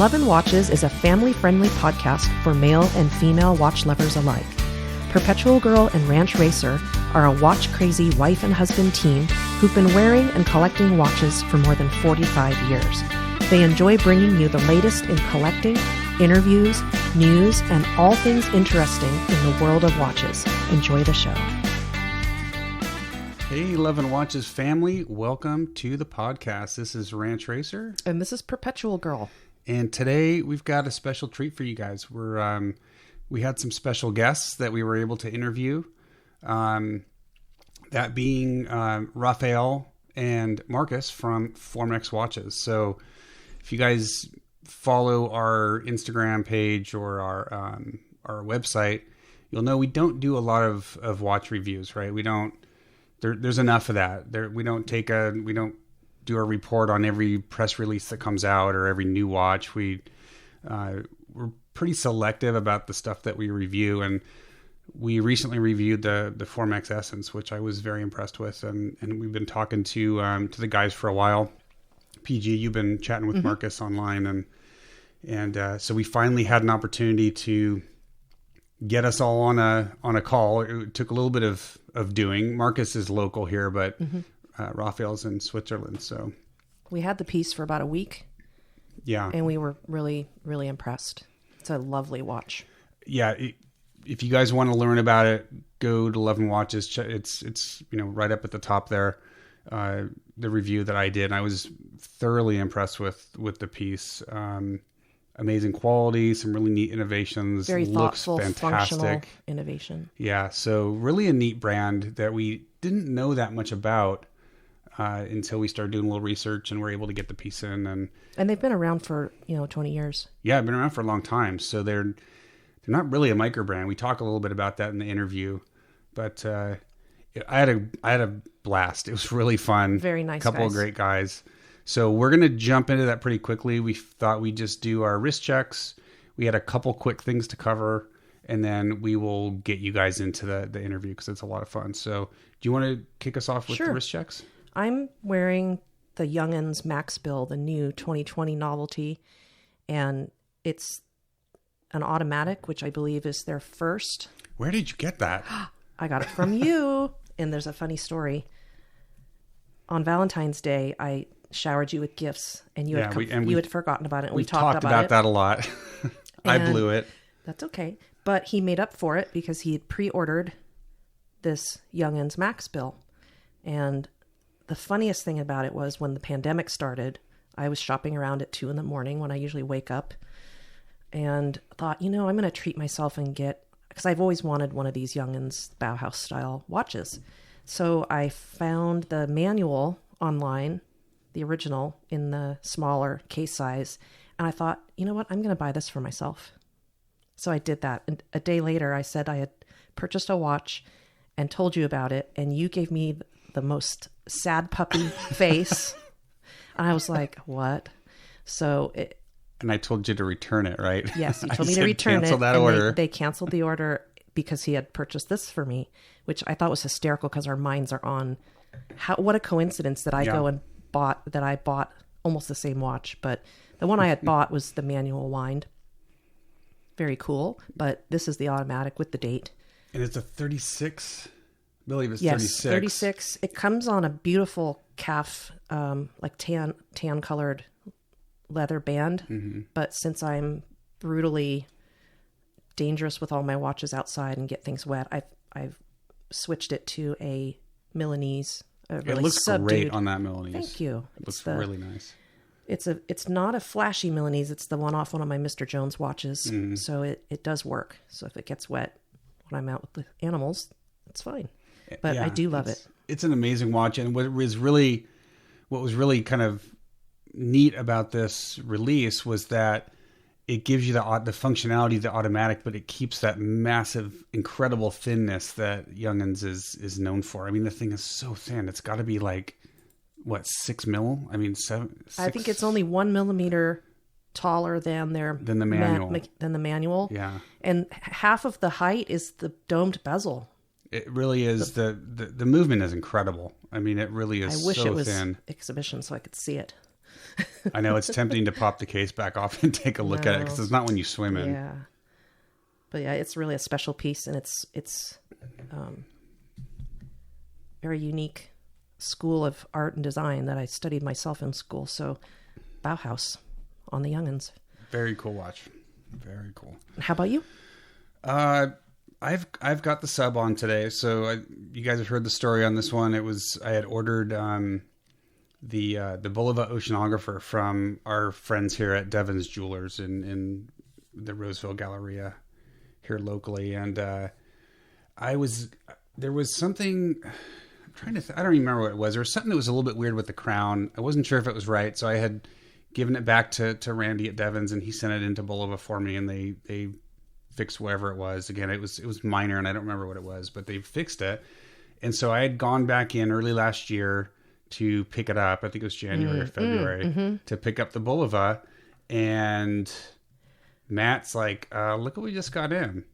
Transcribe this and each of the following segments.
Love and Watches is a family-friendly podcast for male and female watch lovers alike. Perpetual Girl and Ranch Racer are a watch-crazy wife and husband team who've been wearing and collecting watches for more than 45 years. They enjoy bringing you the latest in collecting, interviews, news, and all things interesting in the world of watches. Enjoy the show. Hey, Love and Watches family. Welcome to the podcast. This is Ranch Racer. And this is Perpetual Girl. And today we've got a special treat for you guys. We had some special guests that we were able to interview. That being Raphael and Markus from Formex Watches. So if you guys follow our Instagram page or our website, you'll know we don't do a lot of watch reviews, right? We don't. There's enough of that. We don't do a report on every press release that comes out or every new watch. We're pretty selective about the stuff that we review, and we recently reviewed the Formex Essence, which I was very impressed with, and we've been talking to the guys for a while. PG, you've been chatting with Markus online, and so we finally had an opportunity to get us all on a call. It took a little bit of doing. Markus is local here, but Raphael's in Switzerland, so we had the piece for about a week. Yeah, and we were really, really impressed. It's a lovely watch. Yeah, if you guys want to learn about it, go to Love and Watches. It's right up at the top there. The review that I did, and I was thoroughly impressed with the piece. Amazing quality, some really neat innovations. Very thoughtful, looks fantastic. Functional innovation. Yeah, so really a neat brand that we didn't know that much about until we started doing a little research and were able to get the piece in. And they've been around for 20 years. Yeah, been around for a long time. So they're not really a micro brand. We talk a little bit about that in the interview, but I had a blast. It was really fun. Very nice. Couple of great guys. So we're going to jump into that pretty quickly. We thought we'd just do our wrist checks. We had a couple quick things to cover, and then we will get you guys into the interview because it's a lot of fun. So do you want to kick us off with the wrist checks? I'm wearing the Young'uns Max Bill, the new 2020 novelty, and it's an automatic, which I believe is their first. Where did you get that? I got it from you. And there's a funny story. On Valentine's Day, I showered you with gifts, and you had forgotten about it. And we talked about that a lot. I blew it. That's okay. But he made up for it because he had pre-ordered this Young'uns Max Bill. And the funniest thing about it was when the pandemic started, I was shopping around at 2 a.m. when I usually wake up, and thought, I'm going to treat myself and because I've always wanted one of these Young'uns Bauhaus style watches. So I found the manual online, the original, in the smaller case size. And I thought, you know what? I'm going to buy this for myself. So I did that. And a day later, I said I had purchased a watch and told you about it. And you gave me the most sad puppy face. And I was like, what? And I told you to return it, right? Yes, you told me to return it. Cancel that order. They canceled the order because he had purchased this for me, which I thought was hysterical because our minds are on what a coincidence that I bought almost the same watch, but the one I had bought was the manual wind. Very cool, but this is the automatic with the date. And it's a 36, I believe it's 36. 36. It comes on a beautiful calf, like tan colored leather band, but since I'm brutally dangerous with all my watches outside and get things wet, I've switched it to a Milanese. Really it looks subdued. Great on that Milanese. Thank you. It looks really nice. It's not a flashy Milanese. It's the one off one of my Mr. Jones watches. So it does work. So if it gets wet when I'm out with the animals, it's fine. But I do love it. It's an amazing watch. And what was really kind of neat about this release was that it gives you the functionality of the automatic, but it keeps that massive, incredible thinness that Young'uns is known for. I mean, the thing is so thin. It's got to be like, 6 mil? I mean, 7. 6? I think it's only 1 millimeter taller than the manual. Yeah. And half of the height is the domed bezel. It really is. The movement is incredible. I mean, it really is. I wish so it was thin. exhibition so I could see it. I know it's tempting to pop the case back off and take a look at it because it's not one you swim in. Yeah. But yeah, it's really a special piece, and it's very unique school of art and design that I studied myself in school. So Bauhaus on the youngins. Very cool watch. Very cool. How about you? I've got the sub on today, so you guys have heard the story on this one. I had ordered the Bulova Oceanographer from our friends here at Devon's Jewelers in the Roseville Galleria here locally, and there was something. I don't even remember what it was. There was something that was a little bit weird with the crown. I wasn't sure if it was right, so I had given it back to Randy at Devon's, and he sent it into Bulova for me, and they fixed whatever it was. Again, it was minor, and I don't remember what it was, but they fixed it. And so I had gone back in early last year to pick it up. I think it was January or February to pick up the Bulova, and Matt's like, "Look what we just got in."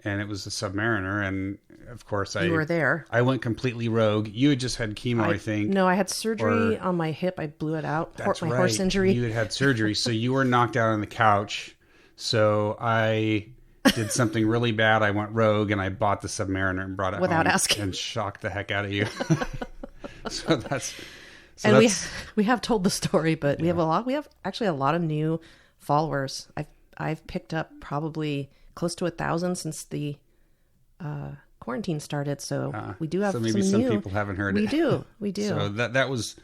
And it was a Submariner, and of course You were there. I went completely rogue. You had just had chemo, I think. No, I had surgery on my hip. I blew it out. That's my right. horse injury. You had surgery, so you were knocked out on the couch. So I did something really bad. I went rogue, and I bought the Submariner and brought it without home asking, and shocked the heck out of you. We have told the story, but we have actually a lot of new followers. I've picked up probably close to 1,000 since the quarantine started. So we do have so maybe some people haven't heard it. We do. So that was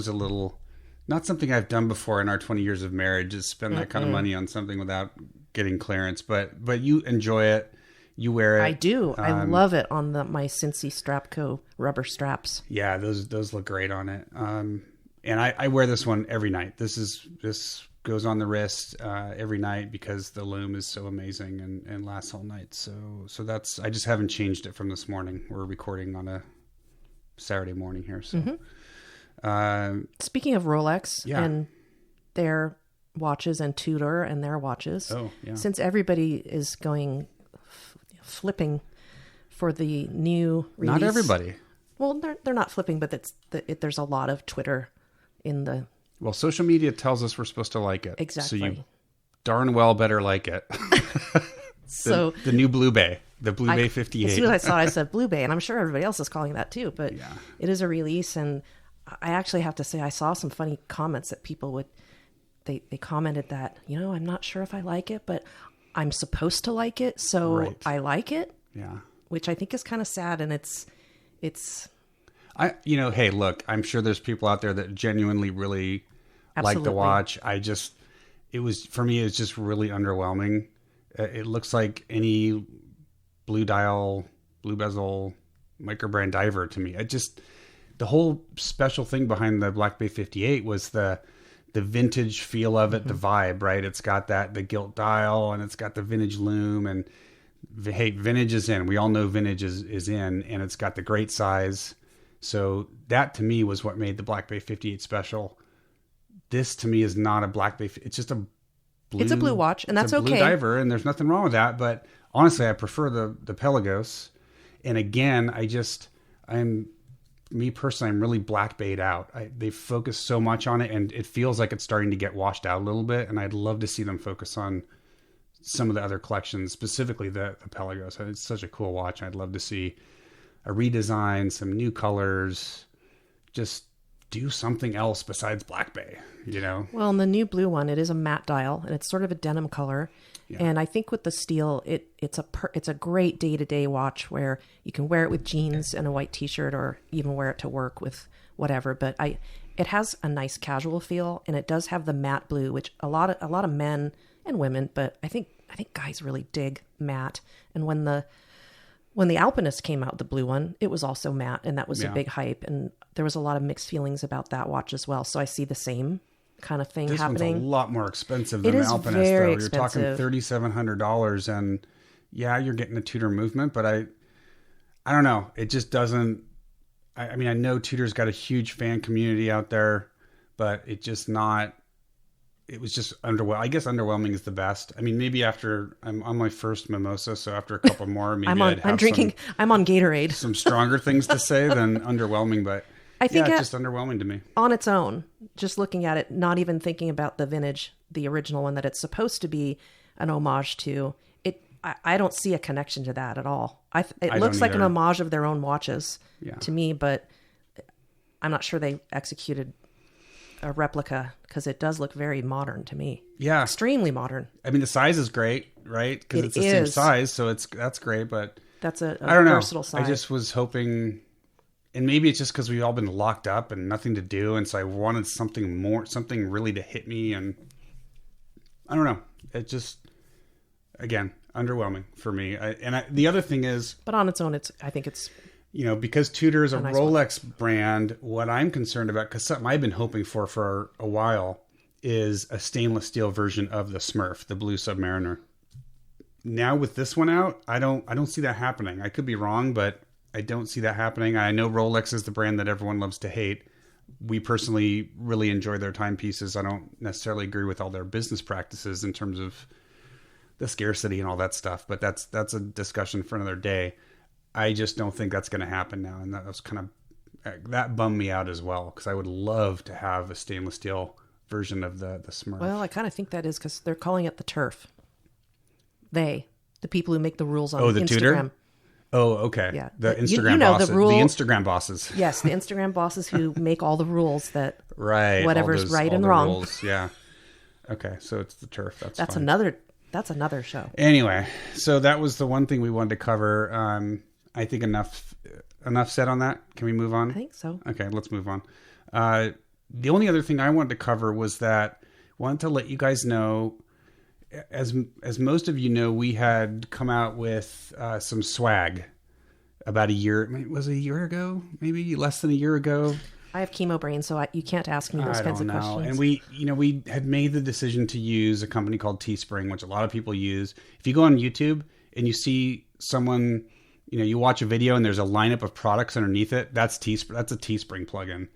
a little, not something I've done before in our 20 years of marriage, is spend that kind of money on something without getting clearance. But you enjoy it. You wear it. I do. I love it on my Cincy Strapco rubber straps. Yeah, those look great on it. And I wear this one every night. This goes on the wrist every night because the loom is so amazing and lasts all night. So I just haven't changed it from this morning. We're recording on a Saturday morning here. So speaking of Rolex and their watches and Tudor and their watches, since everybody is going flipping for the new release. Not everybody. Well, they're not flipping, but there's a lot of Twitter in the... Well, social media tells us we're supposed to like it. Exactly. So you darn well better like it. So the new Blue Bay, the Blue Bay 58. As soon as I saw it, I said Blue Bay, and I'm sure everybody else is calling that too. But it is a release, and I actually have to say I saw some funny comments that people would... They commented that, I'm not sure if I like it, but I'm supposed to like it, so I like it. Yeah. Which I think is kind of sad, and it's... hey, look, I'm sure there's people out there that genuinely really like the watch. For me, it's just really underwhelming. It looks like any blue dial, blue bezel, microbrand diver to me. The whole special thing behind the Black Bay 58 was the vintage feel of it, the vibe, right? It's got the gilt dial, and it's got the vintage loom, and hey, vintage is in. We all know vintage is in, and it's got the great size. So that to me was what made the Black Bay 58 special. This to me is not a Black Bay. It's just a blue. It's a blue watch, and that's okay. Blue diver, and there's nothing wrong with that. But honestly, I prefer the Pelagos. And again, me personally, I'm really Black Bayed out. They focus so much on it, and it feels like it's starting to get washed out a little bit. And I'd love to see them focus on some of the other collections, specifically the Pelagos. It's such a cool watch. I'd love to see a redesign, some new colors, just do something else besides Black Bay, Well, in the new blue one, it is a matte dial, and it's sort of a denim color. Yeah. And I think with the steel, it's a great day-to-day watch where you can wear it with jeans and a white t-shirt, or even wear it to work with whatever. But it has a nice casual feel, and it does have the matte blue, which a lot of men and women, but I think guys really dig matte. And when the Alpinist came out, the blue one, it was also matte, and that was a big hype. And there was a lot of mixed feelings about that watch as well. So I see the same kind of thing happening. One's a lot more expensive than the Alpinist, though. You're talking $3,700, and you're getting a Tudor movement, but I don't know. It just doesn't. I mean, I know Tudor's got a huge fan community out there, but it was just underwhelming. I guess underwhelming is the best. I mean, maybe after I'm on my first mimosa, so after a couple more, maybe I'm on Gatorade. Some stronger things to say than underwhelming, but I think it's just underwhelming to me. On its own, just looking at it, not even thinking about the vintage, the original one that it's supposed to be an homage to, I don't see a connection to that at all. It looks like an homage of their own watches to me, but I'm not sure they executed a replica because it does look very modern to me. Yeah. Extremely modern. I mean, the size is great, right? Because it's the same size, so that's great, but that's a I don't know. versatile size. I just was hoping, and maybe it's just because we've all been locked up and nothing to do, and so I wanted something really to hit me, and I don't know. It just, again, underwhelming for me. The other thing is, but on its own, I think it's because Tudor is a nice Rolex brand. What I'm concerned about, because something I've been hoping for a while, is a stainless steel version of the Smurf, the Blue Submariner. Now with this one out, I don't see that happening. I could be wrong, but I don't see that happening. I know Rolex is the brand that everyone loves to hate. We personally really enjoy their timepieces. I don't necessarily agree with all their business practices in terms of the scarcity and all that stuff, but that's a discussion for another day. I just don't think that's going to happen now, and that bummed me out as well, because I would love to have a stainless steel version of the Smurf. Well, I kind of think that is because they're calling it the Turf. The people who make the rules on the Instagram. Tudor? Oh, okay. Yeah, the Instagram bosses. The Instagram bosses. Yes, the Instagram bosses who make all the rules that right, whatever's right and wrong. Rules. Yeah. Okay, so it's the Turf. That's fine. another show. Anyway, so that was the one thing we wanted to cover. I think enough said on that. Can we move on? I think so. Okay, let's move on. The only other thing I wanted to cover was that I wanted to let you guys know, as most of you know, we had come out with some swag about a year. Was it a year ago? Maybe less than a year ago. I have chemo brain, so you can't ask me those kinds of questions. And we had made the decision to use a company called Teespring, which a lot of people use. If you go on YouTube and you see someone, you watch a video and there's a lineup of products underneath it, that's a Teespring plugin.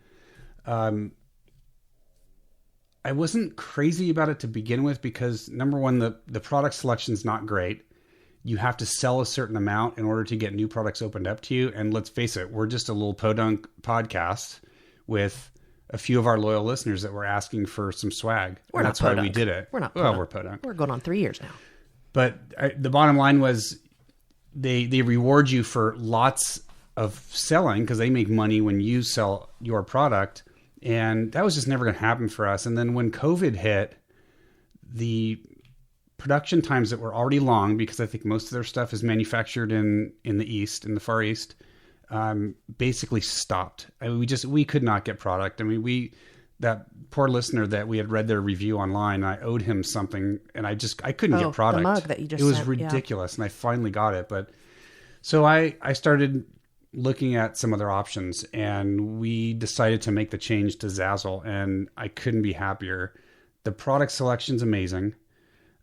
I wasn't crazy about it to begin with because, number one, the product selection is not great. You have to sell a certain amount in order to get new products opened up to you. And let's face it, we're just a little podunk podcast with a few of our loyal listeners that were asking for some swag. And that's why we did it. We're not Well, we're podunk. We're going on 3 years now. But the bottom line was they reward you for lots of selling because they make money when you sell your product. And that was just never going to happen for us. And then when COVID hit, the production times that were already long, because I think most of their stuff is manufactured in the East, in the Far East, basically stopped. I mean, we could not get product. I mean, that poor listener that we had read their review online, I owed him something, and I couldn't get product. The mug that you just It was sent, ridiculous, and I finally got it. But so I started looking at some other options, and we decided to make the change to Zazzle, and I couldn't be happier. The product selection's amazing.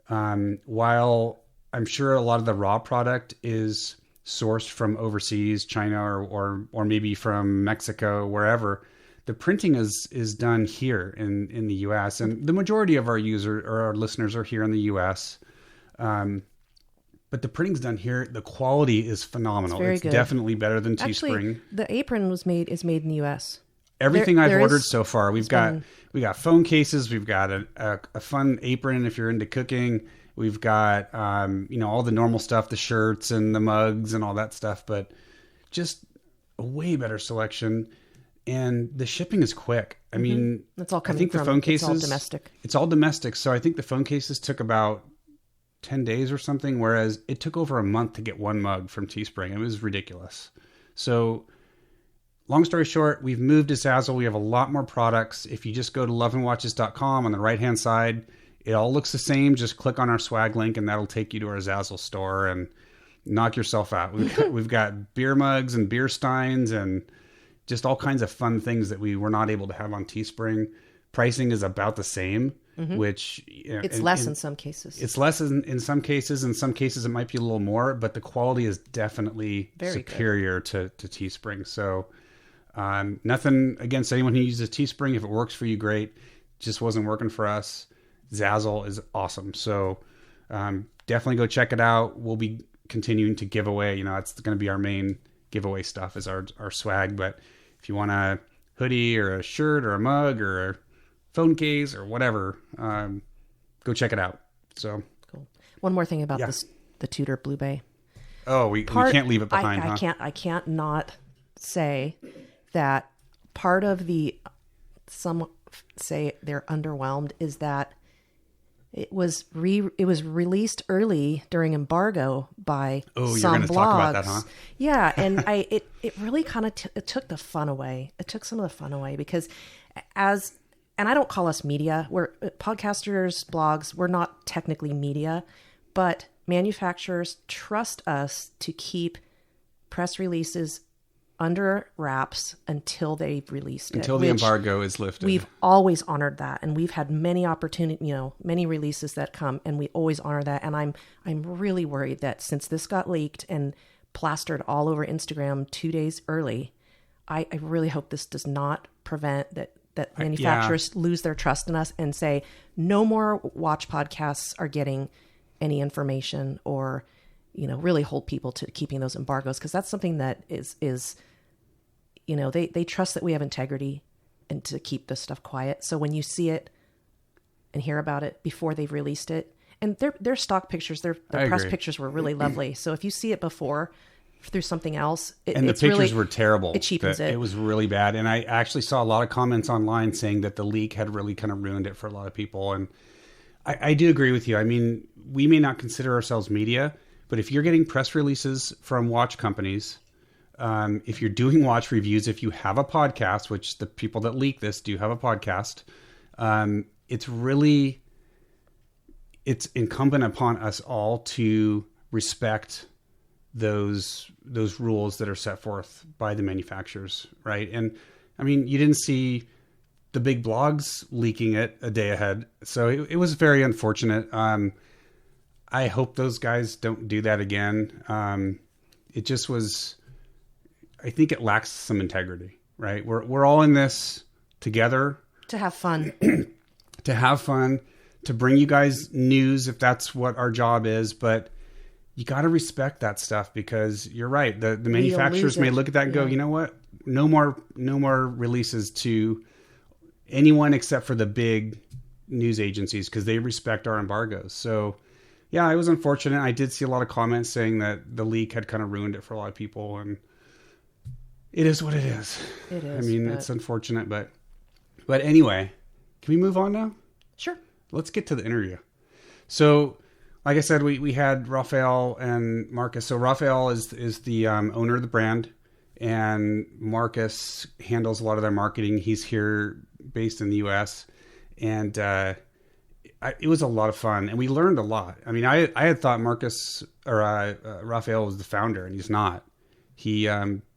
While I'm sure a lot of the raw product is sourced from overseas, China or maybe from Mexico, wherever, the printing is done here in the US, and the majority of our our listeners are here in the US. But the printing's done here. The quality is phenomenal. It's definitely better than Teespring. Actually, the apron is made in the U.S. Everything I've ordered so far, we got phone cases. We've got a fun apron if you're into cooking. We've got all the normal stuff, the shirts and the mugs and all that stuff. But just a way better selection, and the shipping is quick. I mean, it's all coming I think the phone cases, it's all domestic. It's all domestic. So I think the phone cases took about 10 days or something, whereas it took over a month to get one mug from Teespring. It was ridiculous. So long story short, we've moved to Zazzle. We have a lot more products. If you just go to loveandwatches.com on the right-hand side, it all looks the same. Just click on our swag link and that'll take you to our Zazzle store and knock yourself out. We've got beer mugs and beer steins and just all kinds of fun things that we were not able to have on Teespring. Pricing is about the same. Which it's less in some cases. It's less in some cases. In some cases, it might be a little more, but the quality is definitely superior to Teespring. So nothing against anyone who uses Teespring. If it works for you, great. Just wasn't working for us. Zazzle is awesome. So definitely go check it out. We'll be continuing to give away. It's going to be our main giveaway stuff is our swag. But if you want to hoodie or a shirt or a mug or a phone case or whatever, go check it out. So cool. One more thing about the Tudor Blue Bay. Oh, we can't leave it behind. I can't not say that part of some say they're underwhelmed is that it was released early during embargo by some you're going to blogs. talk about that, huh? Yeah, and it really kind of it took the fun away. It took some of the fun away because and I don't call us media. We're podcasters, blogs. We're not technically media, but manufacturers trust us to keep press releases under wraps until they've released it. Until the embargo is lifted. We've always honored that, and we've had many many releases that come, and we always honor that. And I'm really worried that since this got leaked and plastered all over Instagram 2 days early, I really hope this does not prevent that manufacturers lose their trust in us and say no more watch podcasts are getting any information, or really hold people to keeping those embargoes, because that's something that is they trust that we have integrity and to keep this stuff quiet. So when you see it and hear about it before they've released it, and their stock pictures, their press pictures were really lovely. So if you see it before through something else, the pictures were terrible. It cheapens it. It was really bad. And I actually saw a lot of comments online saying that the leak had really kind of ruined it for a lot of people. And I do agree with you. I mean, we may not consider ourselves media, but if you're getting press releases from watch companies, if you're doing watch reviews, if you have a podcast, which the people that leak this do have a podcast, it's incumbent upon us all to respect those rules that are set forth by the manufacturers, right? And I mean, you didn't see the big blogs leaking it a day ahead, so it was very unfortunate. I hope those guys don't do that again. It just was. I think it lacks some integrity, right? We're all in this together to have fun, to bring you guys news if that's what our job is, but you got to respect that stuff, because you're right. The manufacturers may look at that and go, you know what? No more releases to anyone except for the big news agencies, because they respect our embargoes. So yeah, it was unfortunate. I did see a lot of comments saying that the leak had kind of ruined it for a lot of people, and it is what it is. It is. I mean, it's unfortunate, but anyway, can we move on now? Sure. Let's get to the interview. So, like I said, we had Raphael and Markus. So Raphael is the owner of the brand, and Markus handles a lot of their marketing. He's here, based in the U.S., and it was a lot of fun, and we learned a lot. I mean, I had thought Raphael was the founder, and he's not. He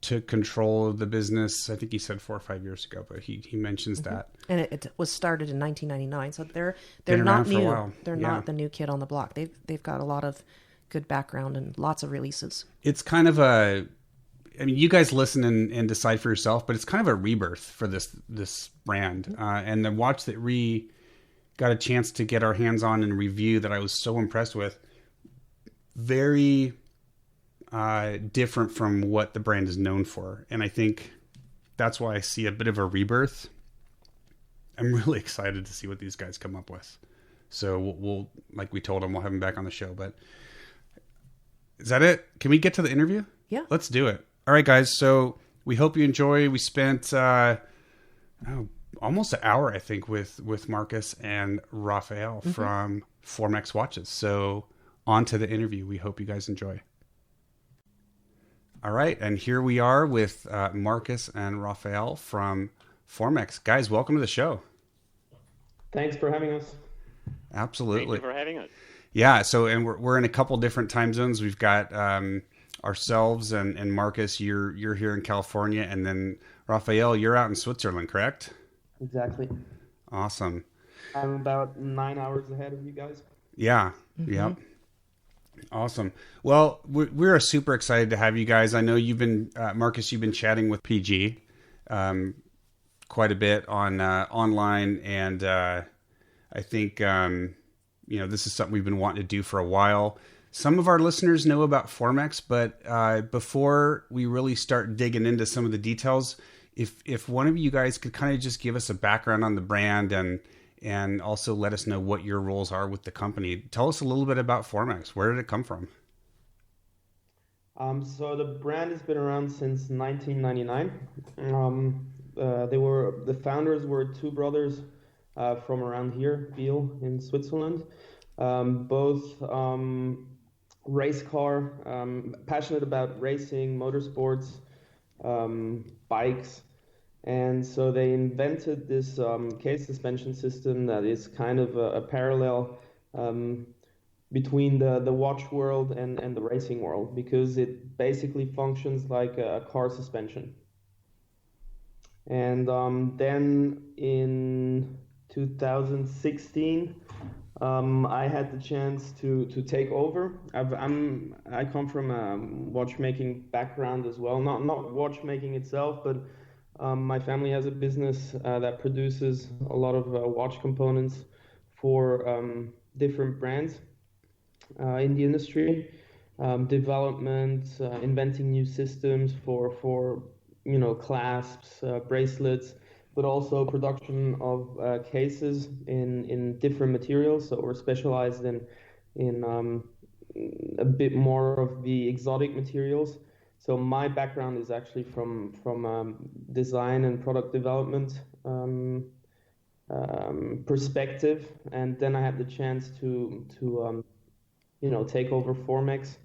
took control of the business, I think he said 4 or 5 years ago, but he mentions that. And it was started in 1999, so they're around not for a new. while. They're not the new kid on the block. They've got a lot of good background and lots of releases. It's kind of you guys listen and decide for yourself, but it's kind of a rebirth for this brand. And the watch that we got a chance to get our hands on and review that I was so impressed with, very different from what the brand is known for. And I think that's why I see a bit of a rebirth. I'm really excited to see what these guys come up with. So we'll like we told them, we'll have them back on the show. But is that it? Can we get to the interview? Yeah. Let's do it. All right, guys. So we hope you enjoy. We spent almost an hour, I think, with Markus and Raphael from Formex Watches. So on to the interview. We hope you guys enjoy. All right, and here we are with Markus and Raphael from Formex. Guys, welcome to the show. Thanks for having us. Absolutely. Thank you for having us. Yeah, so and we're in a couple different time zones. We've got ourselves and Markus, you're here in California, and then Raphael, you're out in Switzerland, correct? Exactly. Awesome. I'm about 9 hours ahead of you guys. Yeah. Yep. Awesome. Well, we're super excited to have you guys. I know you've been, Markus, you've been chatting with PG quite a bit on online, and I think this is something we've been wanting to do for a while. Some of our listeners know about Formex, but before we really start digging into some of the details, if one of you guys could kind of just give us a background on the brand and also let us know what your roles are with the company. Tell us a little bit about Formex. Where did it come from? So the brand has been around since 1999. The founders were two brothers from around here, Biel in Switzerland. Both race car, passionate about racing, motorsports, bikes. And so they invented this case suspension system that is kind of a parallel between the watch world and the racing world, because it basically functions like a car suspension. And then in 2016, I had the chance to take over. I come from a watchmaking background as well, not watchmaking itself, but my family has a business that produces a lot of watch components for different brands in the industry, development, inventing new systems for clasps, bracelets, but also production of cases in different materials. So we're specialized in a bit more of the exotic materials. So my background is actually from design and product development perspective, and then I had the chance to take over Formex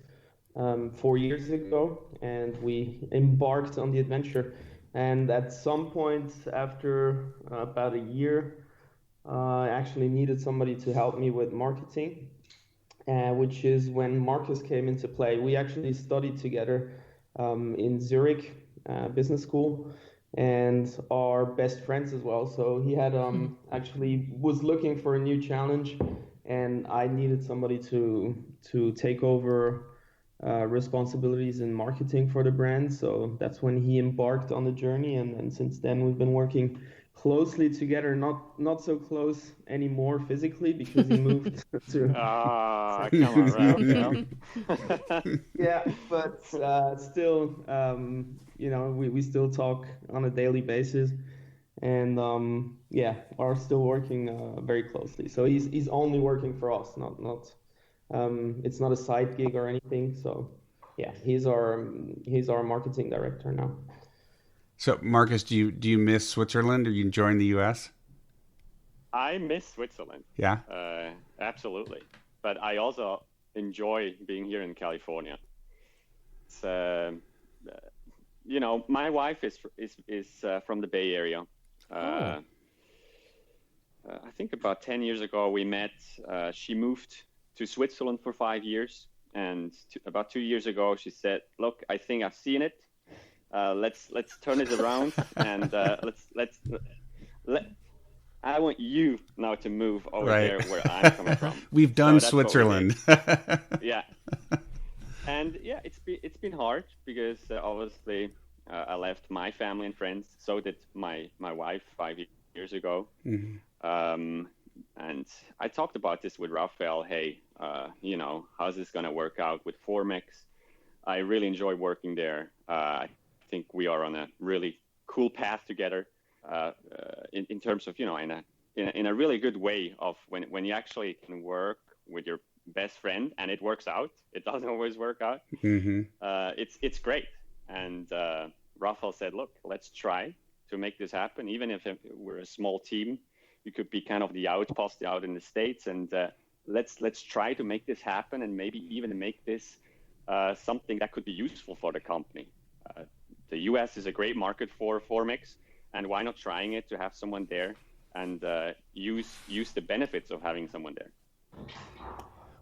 4 years ago, and we embarked on the adventure. And at some point after about a year, I actually needed somebody to help me with marketing, which is when Markus came into play. We actually studied together in Zurich Business School, and are best friends as well. So he had actually was looking for a new challenge, and I needed somebody to take over responsibilities in marketing for the brand. So that's when he embarked on the journey, and since then we've been working closely together. Not so close anymore physically, because he moved to come on, Ralph. yeah, but still we still talk on a daily basis, and are still working very closely. So he's only working for us, not it's not a side gig or anything. So yeah, he's our marketing director now. So Markus, do you miss Switzerland? Are you enjoying the US? I miss Switzerland. Yeah. Absolutely. But I also enjoy being here in California. It's, my wife is from the Bay Area. I think about 10 years ago we met. She moved to Switzerland for 5 years, and about 2 years ago she said, "Look, I think I've seen it. Let's turn it around, and I want you now to move over there where I'm coming from." We've done Switzerland. Yeah, and yeah, it's been hard because obviously I left my family and friends. So did my wife 5 years ago. Mm-hmm. And I talked about this with Raphael. Hey, how's this going to work out with Formex? I really enjoy working there. I think we are on a really cool path together in terms of, in a really good way of when you actually can work with your best friend and it works out. It doesn't always work out. Mm-hmm. It's great. And Raphael said, "Look, let's try to make this happen. Even if we're a small team, you could be kind of the outpost out in the States, and let's try to make this happen, and maybe even make this something that could be useful for the company." The US is a great market for Formex, and why not trying it to have someone there and use the benefits of having someone there.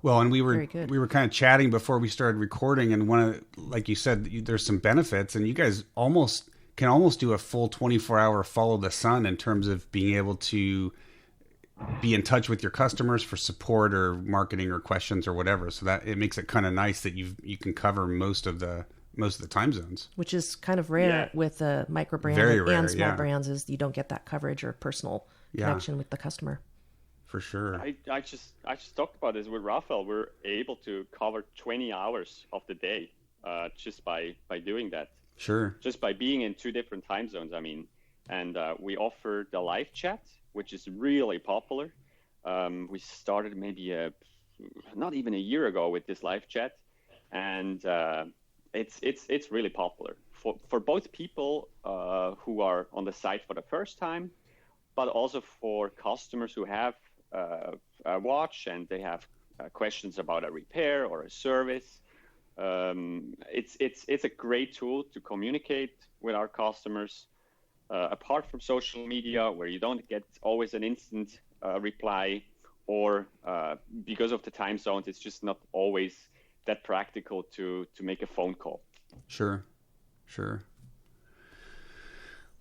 Well, and we were kind of chatting before we started recording, and like you said, there's some benefits, and you guys can almost do a full 24-hour follow the sun in terms of being able to be in touch with your customers for support or marketing or questions or whatever. So that it makes it kind of nice that you can cover most of the time zones, which is kind of rare with a micro brand and small brands, is you don't get that coverage or personal connection with the customer. For sure. I just talked about this with Raphael. We're able to cover 20 hours of the day just by doing that. Sure. Just by being in 2 different time zones, I mean. And we offer the live chat, which is really popular. We started maybe not even a year ago with this live chat, and it's really popular for both people who are on the site for the first time, but also for customers who have a watch and they have questions about a repair or a service. It's a great tool to communicate with our customers. Apart from social media, where you don't get always an instant reply, or because of the time zones, it's just not always that practical to make a phone call. Sure.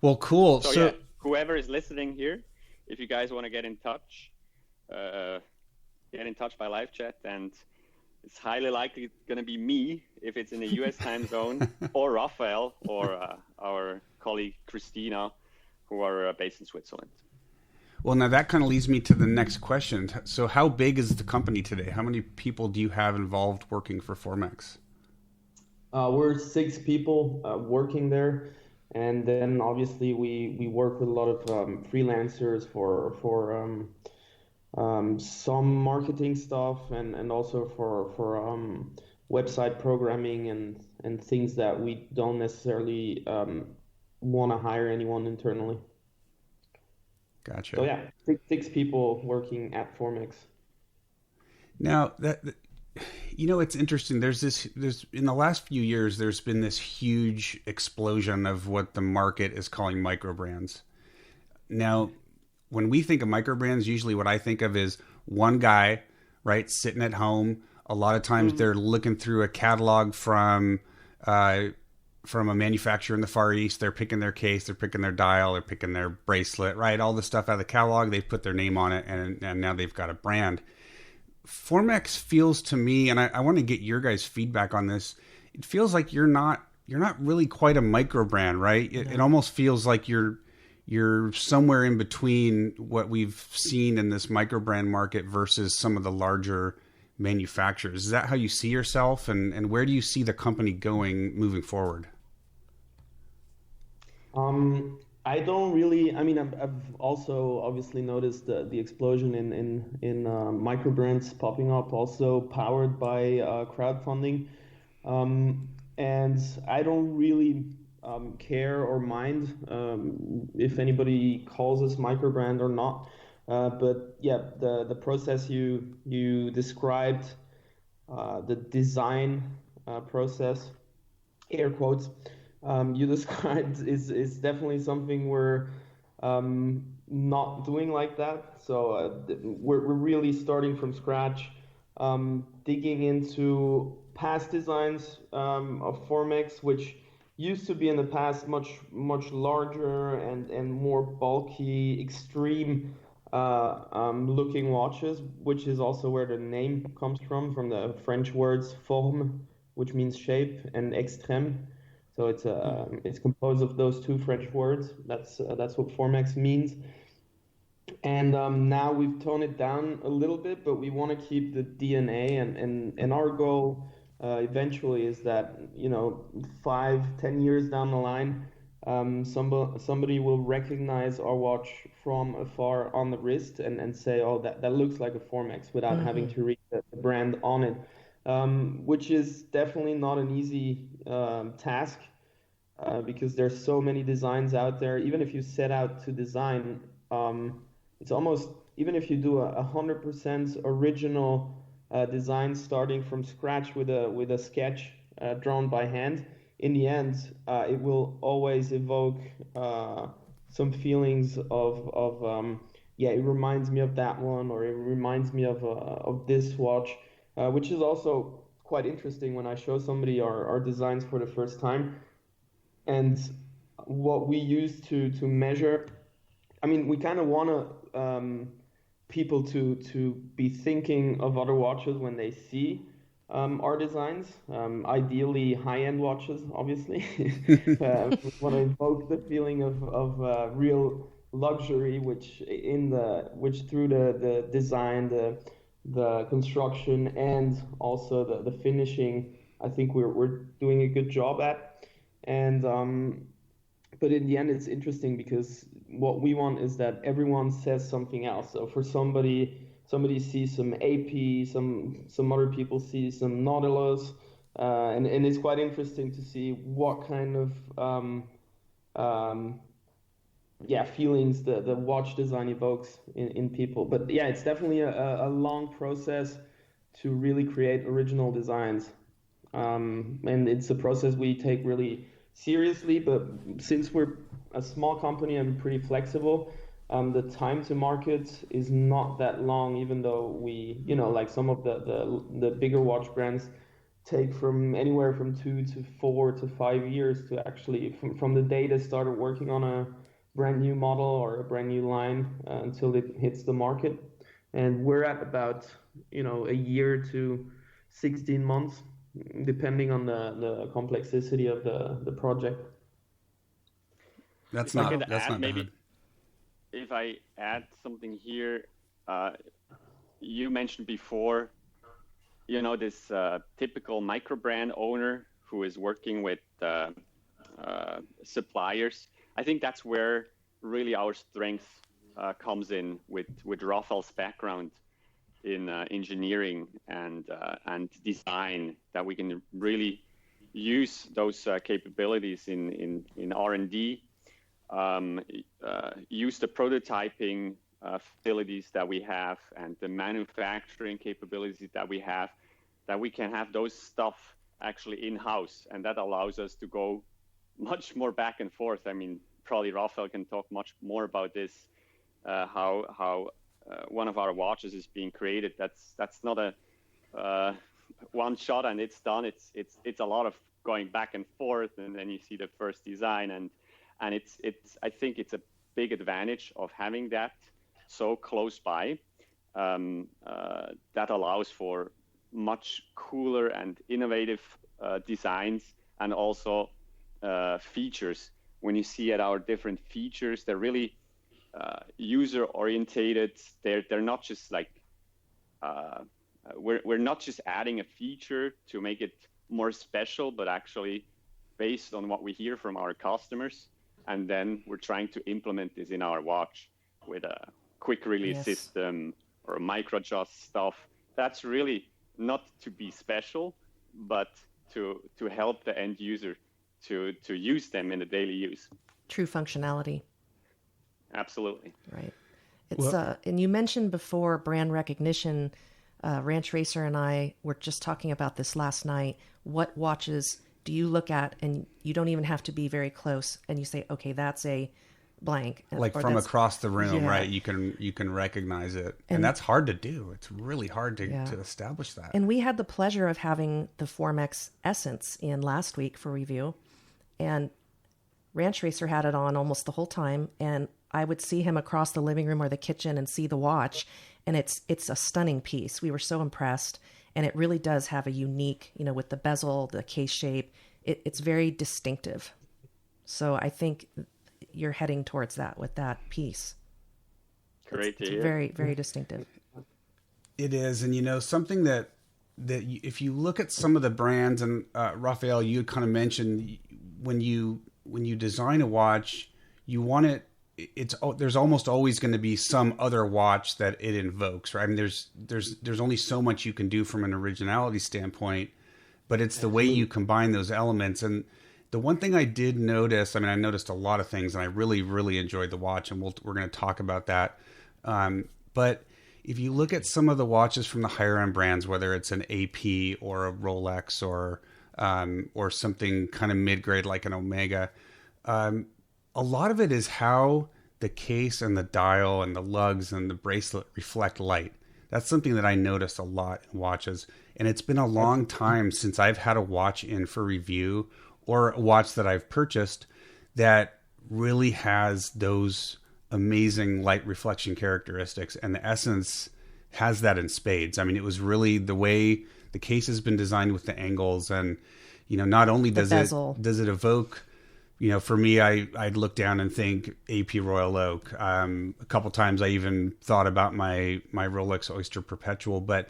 Well, cool. So yeah, whoever is listening here, if you guys want to get in touch by live chat, and it's highly likely going to be me if it's in the US time zone, or Raphael, or our colleague Christina, who are based in Switzerland. Well, now that kind of leads me to the next question. So how big is the company today? How many people do you have involved working for Formex? We're 6 people working there. And then obviously we work with a lot of freelancers for some marketing stuff, and also for website programming and things that we don't necessarily want to hire anyone internally. Gotcha. So yeah, 6 people working at Formex. Now it's interesting. There's in the last few years, there's been this huge explosion of what the market is calling micro brands. Now, when we think of micro brands, usually what I think of is one guy, right, sitting at home. A lot of times they're looking through a catalog from a manufacturer in the Far East. They're picking their case, they're picking their dial, they're picking their bracelet, right? All the stuff out of the catalog, they've put their name on it, and now they've got a brand. Formex feels to me, and I want to get your guys' feedback on this, it feels like you're not really quite a micro brand, right? It almost feels like you're somewhere in between what we've seen in this micro brand market versus some of the larger manufacturers. Is that how you see yourself, and where do you see the company going moving forward? I don't really. I mean, I've also obviously noticed the explosion in micro brands popping up, also powered by crowdfunding, and I don't really care or mind if anybody calls us micro brand or not. But yeah, the process you described, the design process, air quotes, you described is definitely something we're not doing like that. So we're really starting from scratch, digging into past designs of Formex, which used to be in the past much larger and more bulky, extreme looking watches, which is also where the name comes from the French words forme, which means shape, and extrême. So it's composed of those 2 French words. That's what Formex means. And now we've toned it down a little bit, but we want to keep the DNA, and our goal eventually is that 5-10 years down the line, somebody will recognize our watch from afar on the wrist and say, oh, that looks like a Formex, without having to read the brand on it, which is definitely not an easy task, because there's so many designs out there. Even if you set out to design, it's almost, even if you do a 100% original design starting from scratch with a sketch drawn by hand, in the end, it will always evoke some feelings of it reminds me of that one, or it reminds me of this watch, which is also quite interesting when I show somebody our designs for the first time. And what we use to measure, I mean, we kind of want people to be thinking of other watches when they see our designs, ideally high-end watches, obviously. We want to evoke the feeling of real luxury, which through the design, the construction, and also the finishing, I think we're doing a good job at. And but in the end, it's interesting because what we want is that everyone says something else. So for somebody sees some AP, some other people see some Nautilus, and it's quite interesting to see what kind of feelings the watch design evokes in people. But yeah, it's definitely a long process to really create original designs, and it's a process we take really seriously. But since we're a small company and pretty flexible, the time to market is not that long, even though we, like some of the bigger watch brands take from anywhere from 2 to 4 to 5 years to actually from the day they started working on a brand new model or a brand new line until it hits the market. And we're at about a year to 16 months, depending on the complexity of the project. That's not maybe bad. If I add something here, you mentioned before, this typical micro brand owner who is working with suppliers. I think that's where really our strength comes in with Raphael's background in engineering and design, that we can really use those capabilities in R&D, use the prototyping facilities that we have and the manufacturing capabilities that we have, that we can have those stuff actually in-house, and that allows us to go much more back and forth. I mean, probably Raphael can talk much more about this, how one of our watches is being created. That's not a one shot and it's done. It's a lot of going back and forth, and then you see the first design, and it's I think it's a big advantage of having that so close by, that allows for much cooler and innovative designs, and also features. When you see at our different features, they're really user orientated. They're not just like we're not just adding a feature to make it more special, but actually based on what we hear from our customers, and then we're trying to implement this in our watch with a quick release system or a micro adjust stuff. That's really not to be special, but to help the end user to use them in the daily use. True functionality. Absolutely. Right. It's and you mentioned before brand recognition. Ranch Racer and I were just talking about this last night. What watches do you look at, and you don't even have to be very close, and you say, okay, that's a blank. Like from across the room, right? You can recognize it. And that's hard to do. It's really hard to establish that. And we had the pleasure of having the Formex Essence in last week for review. And Ranch Racer had it on almost the whole time. And I would see him across the living room or the kitchen and see the watch. And it's a stunning piece. We were so impressed. And it really does have a unique, with the bezel, the case shape, it's very distinctive. So I think you're heading towards that with that piece. Great it's very, very distinctive. It is. And, something that if you look at some of the brands, and Raphael, you had kind of mentioned when you design a watch, you want it, there's almost always going to be some other watch that it invokes, right? I mean, there's only so much you can do from an originality standpoint, but it's the way you combine those elements. And the one thing I did notice, I noticed a lot of things, and I really, really enjoyed the watch, and we're going to talk about that. But if you look at some of the watches from the higher end brands, whether it's an AP or a Rolex or something kind of mid-grade like an Omega, a lot of it is how the case and the dial and the lugs and the bracelet reflect light. That's something that I noticed a lot in watches. And it's been a long time since I've had a watch in for review or a watch that I've purchased that really has those amazing light reflection characteristics. And the Essence has that in spades. I mean, it was really the way the case has been designed with the angles. And, not only does it evoke, for me, I'd look down and think AP Royal Oak. A couple times I even thought about my Rolex Oyster Perpetual, but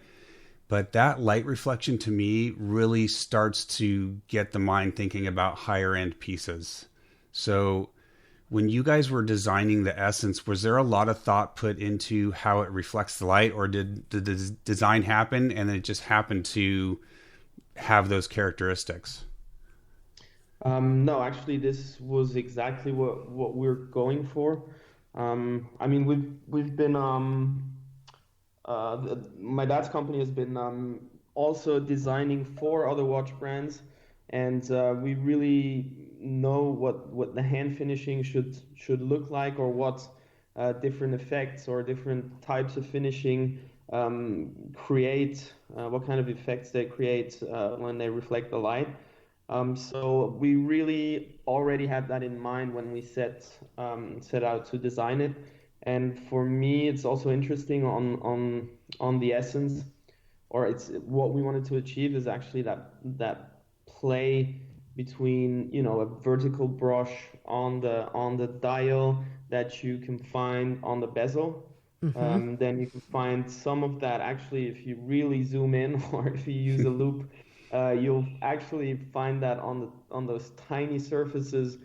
But that light reflection to me really starts to get the mind thinking about higher end pieces. So when you guys were designing the Essence, was there a lot of thought put into how it reflects the light, or did the design happen and it just happened to have those characteristics? No, actually, this was exactly what we're going for. I mean, we've been my dad's company has been also designing for other watch brands, and we really know what the hand finishing should look like, or what different effects or different types of finishing create, what kind of effects they create when they reflect the light. So we really already had that in mind when we set out to design it. And for me, it's also interesting on the Essence, or it's what we wanted to achieve is actually that play between, you know, a vertical brush on the dial that you can find on the bezel. Then you can find some of that actually if you really zoom in, or if you use a loop. You'll actually find that on those tiny surfaces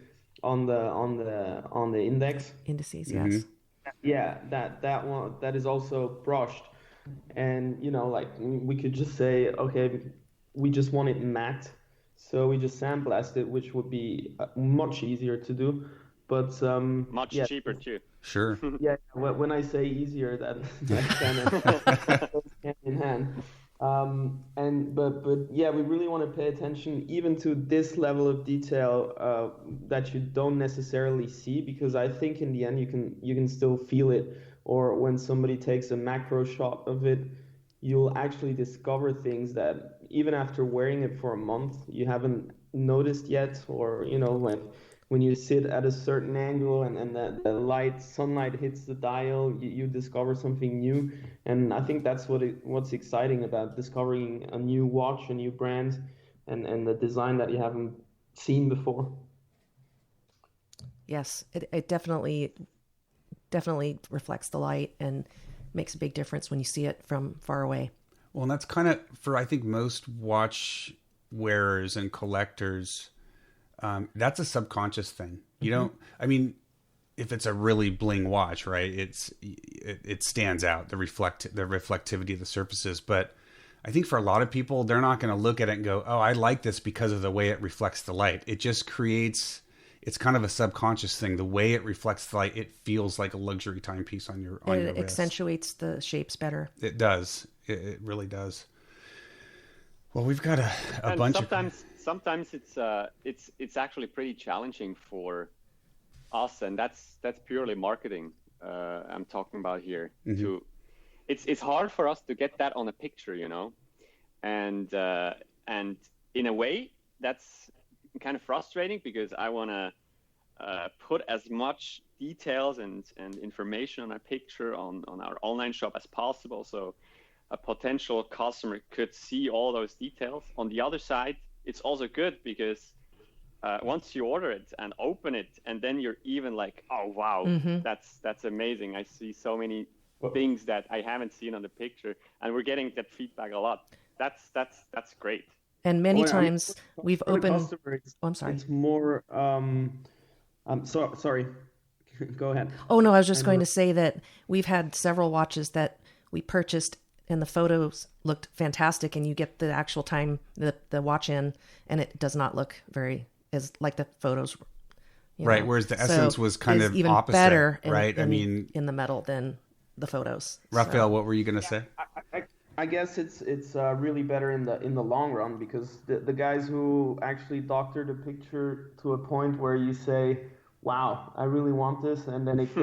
on the index. Indices, yes. Yeah, that one, that is also brushed. And, you know, like we could just say, okay, we just want it matte, so we just sandblast it, which would be much easier to do, but much cheaper too. Sure. Yeah, when I say easier, that kind of goes hand in hand. But yeah, we really want to pay attention even to this level of detail that you don't necessarily see, because I think in the end you can still feel it, or when somebody takes a macro shot of it, you'll actually discover things that even after wearing it for a month you haven't noticed yet, or, you know, when you sit at a certain angle and the sunlight hits the dial, you discover something new. And I think that's what's exciting about discovering a new watch, a new brand, and the design that you haven't seen before. Yes, it definitely reflects the light and makes a big difference when you see it from far away. Well, and that's kind of, for I think most watch wearers and collectors, that's a subconscious thing. You don't, I mean, if it's a really bling watch, right, it stands out, the reflectivity of the surfaces. But I think for a lot of people, they're not going to look at it and go, oh, I like this because of the way it reflects the light. It just creates, it's kind of a subconscious thing. The way it reflects the light, it feels like a luxury timepiece on your wrist. It accentuates the shapes better. It does. It really does. Well, we've got a bunch sometimes it's actually pretty challenging for us, and that's purely marketing. I'm talking about here. It's hard for us to get that on a picture, you know, and in a way that's kind of frustrating, because I want to put as much details and information on a picture on our online shop as possible, so a potential customer could see all those details. On the other side, it's also good because once you order it and open it, and then you're even like, oh wow, that's amazing. I see so many things that I haven't seen on the picture, and we're getting that feedback a lot. That's great. And many times we've opened. I'm sorry. It's more. Sorry. Go ahead. Oh no, I was just going to say that we've had several watches that we purchased, and the photos looked fantastic, and you get the actual time the watch in, and it does not look very as like the photos. Right, whereas the Essence was kind of even opposite, better right? I mean, in the metal than the photos. Raphael, what were you going to say? I guess it's really better in the long run, because the guys who actually doctor the picture to a point where you say, wow, I really want this, and then it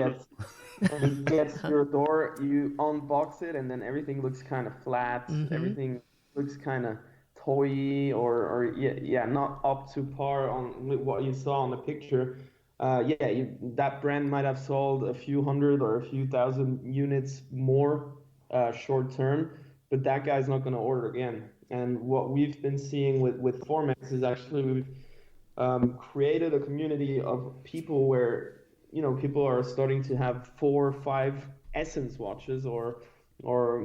gets to your door, you unbox it, and then everything looks kind of flat, everything looks kind of toy or not up to par on with what you saw on the picture. That brand might have sold a few hundred or a few thousand units more short term, but that guy's not going to order again. And what we've been seeing with Formex is actually we've created a community of people where, you know, people are starting to have 4 or 5 Essence watches, or or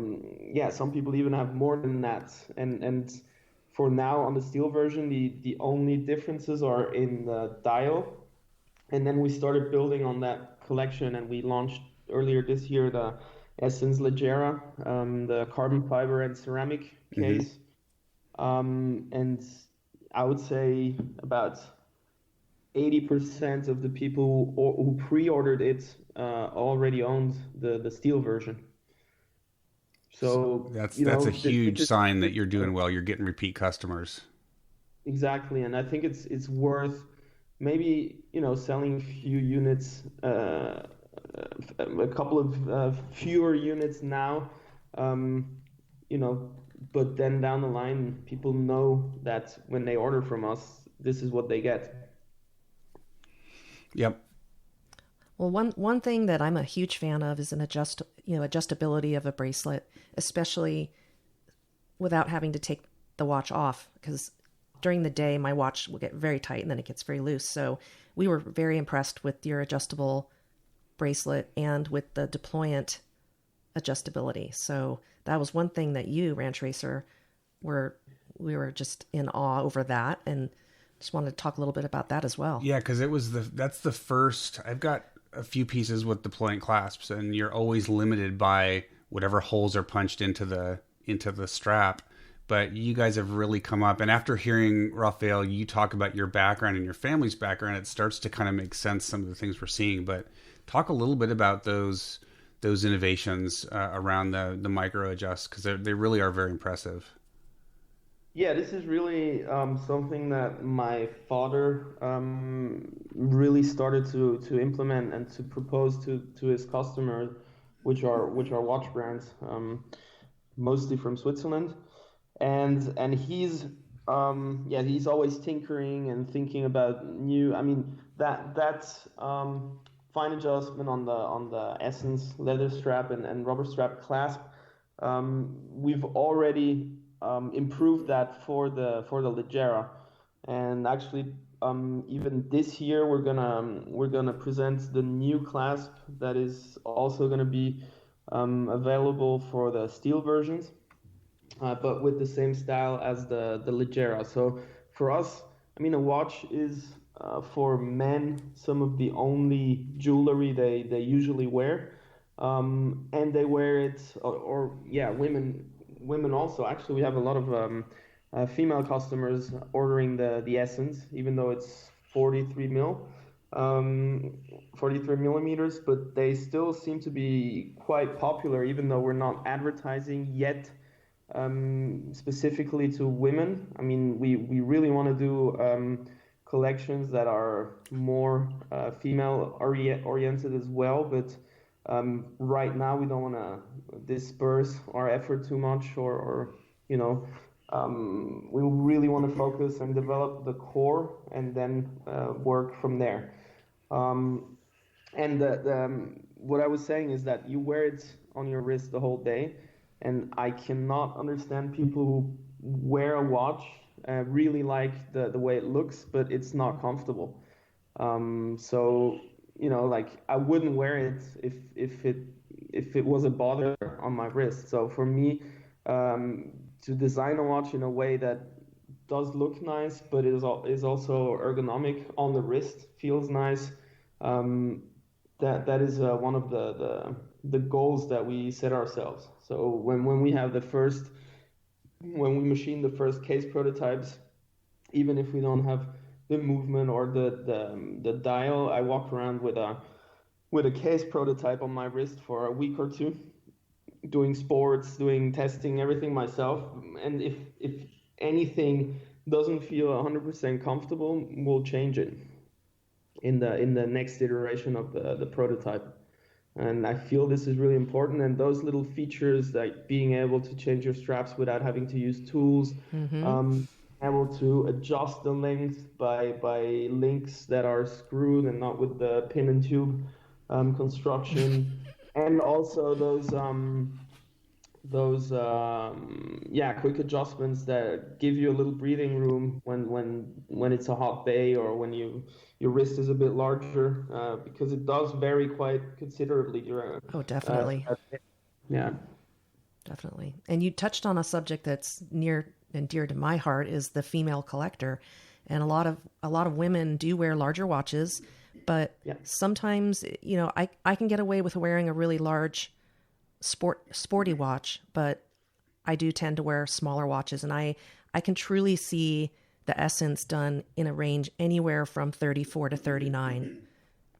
yeah, some people even have more than that. And for now on the steel version, the only differences are in the dial. And then we started building on that collection, and we launched earlier this year the Essence Leggera, the carbon fiber and ceramic case. And I would say about 80% of the people who pre-ordered it already owned the steel version. So that's a huge sign that you're doing well. You're getting repeat customers. Exactly, and I think it's worth maybe selling a few units, a couple of fewer units now, but then down the line, people know that when they order from us, this is what they get. Yep. Well, one thing that I'm a huge fan of is adjustability of a bracelet, especially without having to take the watch off, because during the day my watch will get very tight and then it gets very loose. So we were very impressed with your adjustable bracelet and with the deployant adjustability. So that was one thing that you, Ranch Racer, we were just in awe over that, and just wanted to talk a little bit about that as well. Yeah, because that's the first. I've got a few pieces with deployant clasps, and you're always limited by whatever holes are punched into the strap. But you guys have really come up, and after hearing Raphael, you talk about your background and your family's background, it starts to kind of make sense, some of the things we're seeing. But talk a little bit about those innovations around the micro adjust, because they really are very impressive. Yeah, this is really something that my father really started to implement and to propose to his customers, which are watch brands, mostly from Switzerland, and he's he's always tinkering and thinking about new. I mean that's fine adjustment on the Essence leather strap and rubber strap clasp. We've already improved that for the Leggera, and actually even this year we're gonna present the new clasp that is also gonna be available for the steel versions, but with the same style as the Leggera. So for us, I mean, a watch is for men some of the only jewelry they usually wear, and they wear it, or women also. Actually, we have a lot of female customers ordering the Essence, even though it's 43 millimeters, but they still seem to be quite popular, even though we're not advertising yet specifically to women. I mean, we really want to do collections that are more female oriented as well, but right now we don't want to disperse our effort too much, or we really want to focus and develop the core and then work from there. And what I was saying is that you wear it on your wrist the whole day, and I cannot understand people who wear a watch, really like the way it looks, but it's not comfortable. So like I wouldn't wear it if it was a bother on my wrist. So for me, to design a watch in a way that does look nice, but is also ergonomic on the wrist, feels nice. That is one of the goals that we set ourselves. So when we machine the first case prototypes, even if we don't have the movement or the dial, I walk around with a case prototype on my wrist for a week or two, doing sports, doing testing, everything myself. And if anything doesn't feel 100% comfortable, we'll change it in the next iteration of the prototype. And I feel this is really important. And those little features, like being able to change your straps without having to use tools, able to adjust the length by links that are screwed and not with the pin and tube construction, and also those quick adjustments that give you a little breathing room when it's a hot day, or when your wrist is a bit larger, because it does vary quite considerably during. Oh, definitely. Yeah. Definitely. And you touched on a subject that's near and dear to my heart, is the female collector. And a lot of women do wear larger watches, but sometimes, you know, I can get away with wearing a really large sporty watch, but I do tend to wear smaller watches, and I can truly see the essence done in a range anywhere from 34 to 39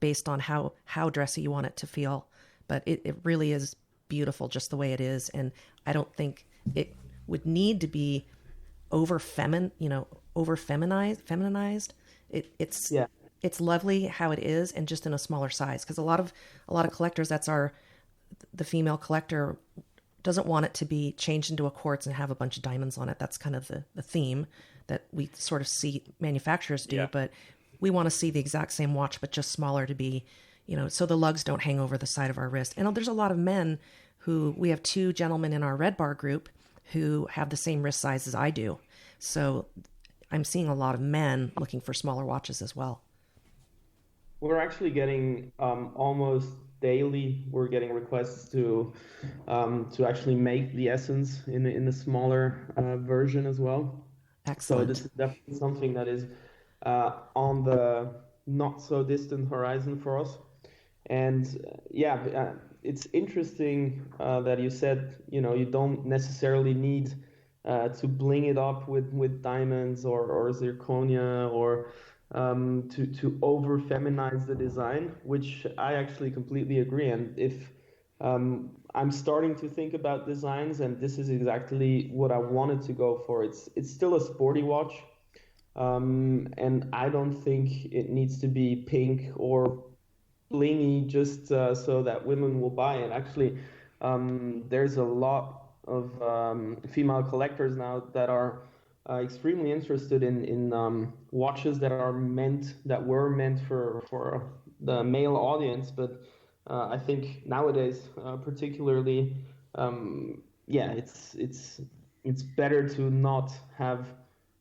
based on how dressy you want it to feel. But it really is beautiful just the way it is. And I don't think it would need to be feminized. It's lovely how it is, and just in a smaller size. Because a lot of collectors, the female collector doesn't want it to be changed into a quartz and have a bunch of diamonds on it. That's kind of the theme that we sort of see manufacturers do. Yeah. But we want to see the exact same watch, but just smaller to be, you know, so the lugs don't hang over the side of our wrist. And there's a lot of men we have 2 gentlemen in our Red Bar group who have the same wrist size as I do. So I'm seeing a lot of men looking for smaller watches as well. We're actually getting almost daily. We're getting requests to actually make the Essence in the smaller version as well. Excellent. So this is definitely something that is on the not so distant horizon for us. And it's interesting that you said, you know, you don't necessarily need to bling it up with diamonds or zirconia or to over feminize the design, which I actually completely agree. And if I'm starting to think about designs, and this is exactly what I wanted to go for. It's still a sporty watch, and I don't think it needs to be pink or blingy just so that women will buy it. Actually, there's a lot of female collectors now that are extremely interested in watches that were meant for the male audience, but I think nowadays, particularly, it's better to not have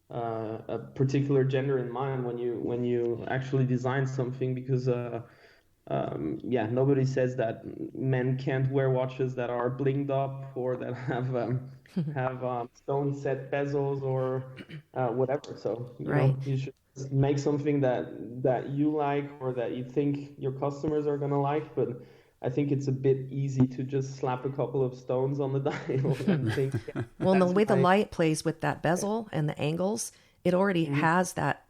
a particular gender in mind when you actually design something, because nobody says that men can't wear watches that are blinged up or that have stone set bezels or whatever. So you know, you should make something that you like or that you think your customers are gonna like. But I think it's a bit easy to just slap a couple of stones on the dial and think. Well, and the way the light plays with that bezel and the angles, it already has that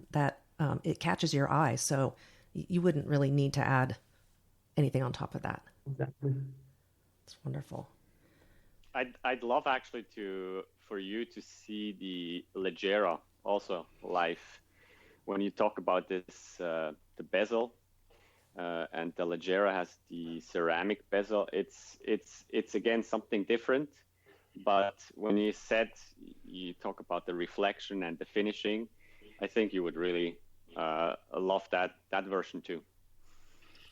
it catches your eye. So you wouldn't really need to add anything on top of that. Exactly. It's wonderful. I'd love actually for you to see the Leggera also live. When you talk about this, the bezel, and the Leggera has the ceramic bezel. It's again something different. But when you talk about the reflection and the finishing, I think you would really love that version too.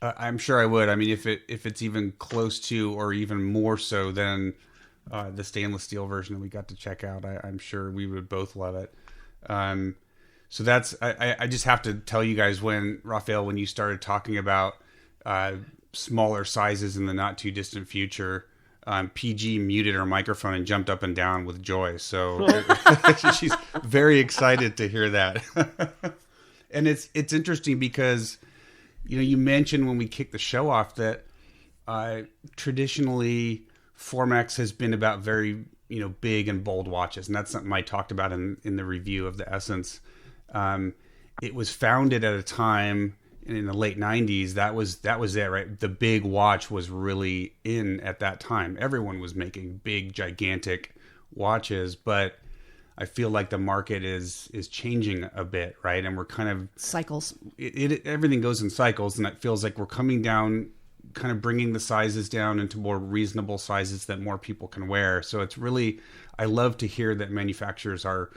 I'm sure I would. I mean, if it's even close to or even more so than the stainless steel version that we got to check out, I'm sure we would both love it. So that's, I just have to tell you guys, Raphael, when you started talking about smaller sizes in the not too distant future, PG muted her microphone and jumped up and down with joy. So she's very excited to hear that. And it's interesting because, you know, you mentioned when we kicked the show off that traditionally Formex has been about very, you know, big and bold watches. And that's something I talked about in the review of the Essence. It was founded at a time in the late 90s. That was it, right? The big watch was really in at that time. Everyone was making big, gigantic watches, but I feel like the market is changing a bit, right? And we're kind of cycles. Everything goes in cycles, and it feels like we're coming down, kind of bringing the sizes down into more reasonable sizes that more people can wear. So it's really, I love to hear that manufacturers are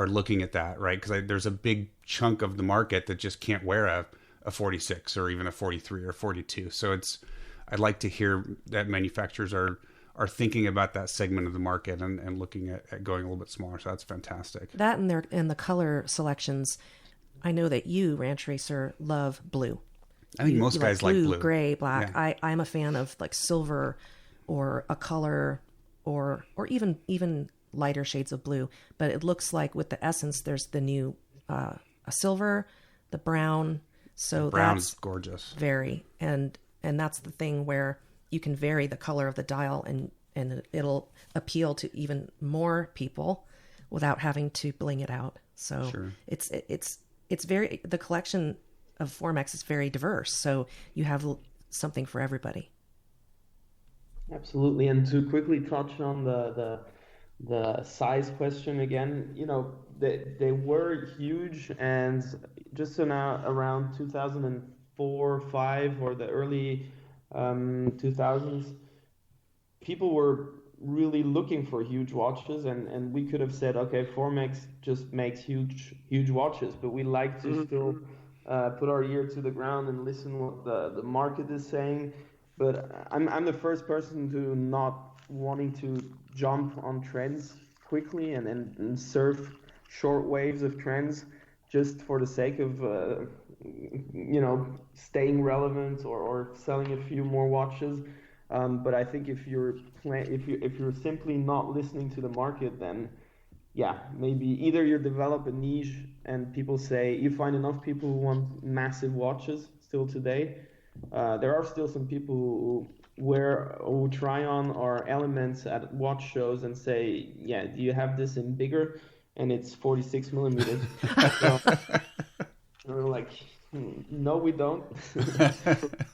looking at that, right? Because there's a big chunk of the market that just can't wear a 46 or even a 43 or 42. So I'd like to hear that manufacturers are thinking about that segment of the market and looking at going a little bit smaller. So that's fantastic. That and the color selections. I know that you, Ranch Racer, love blue. I think most guys like blue, gray, black. Yeah. I'm a fan of like silver or a color or even lighter shades of blue. But it looks like with the Essence, there's the new a silver, the brown. So brown's that's gorgeous. and that's the thing where you can vary the color of the dial, and it'll appeal to even more people without having to bling it out. So sure. It's very, the collection of Formex is very diverse. So you have something for everybody. Absolutely. And to quickly touch on the size question again, you know, they were huge, and just around 2004, 5, or the early 2000s, people were really looking for huge watches, and we could have said, okay, Formex just makes huge watches, but we like to still put our ear to the ground and listen what the market is saying. But I'm the first person to not wanting to jump on trends quickly and surf short waves of trends just for the sake of staying relevant or selling a few more watches. But I think if you're simply not listening to the market, then yeah, maybe either you develop a niche and people say you find enough people who want massive watches still today. There are still some people who try on our elements at watch shows and say, yeah, do you have this in bigger? And it's 46 millimeters. So, we're like, no, we don't.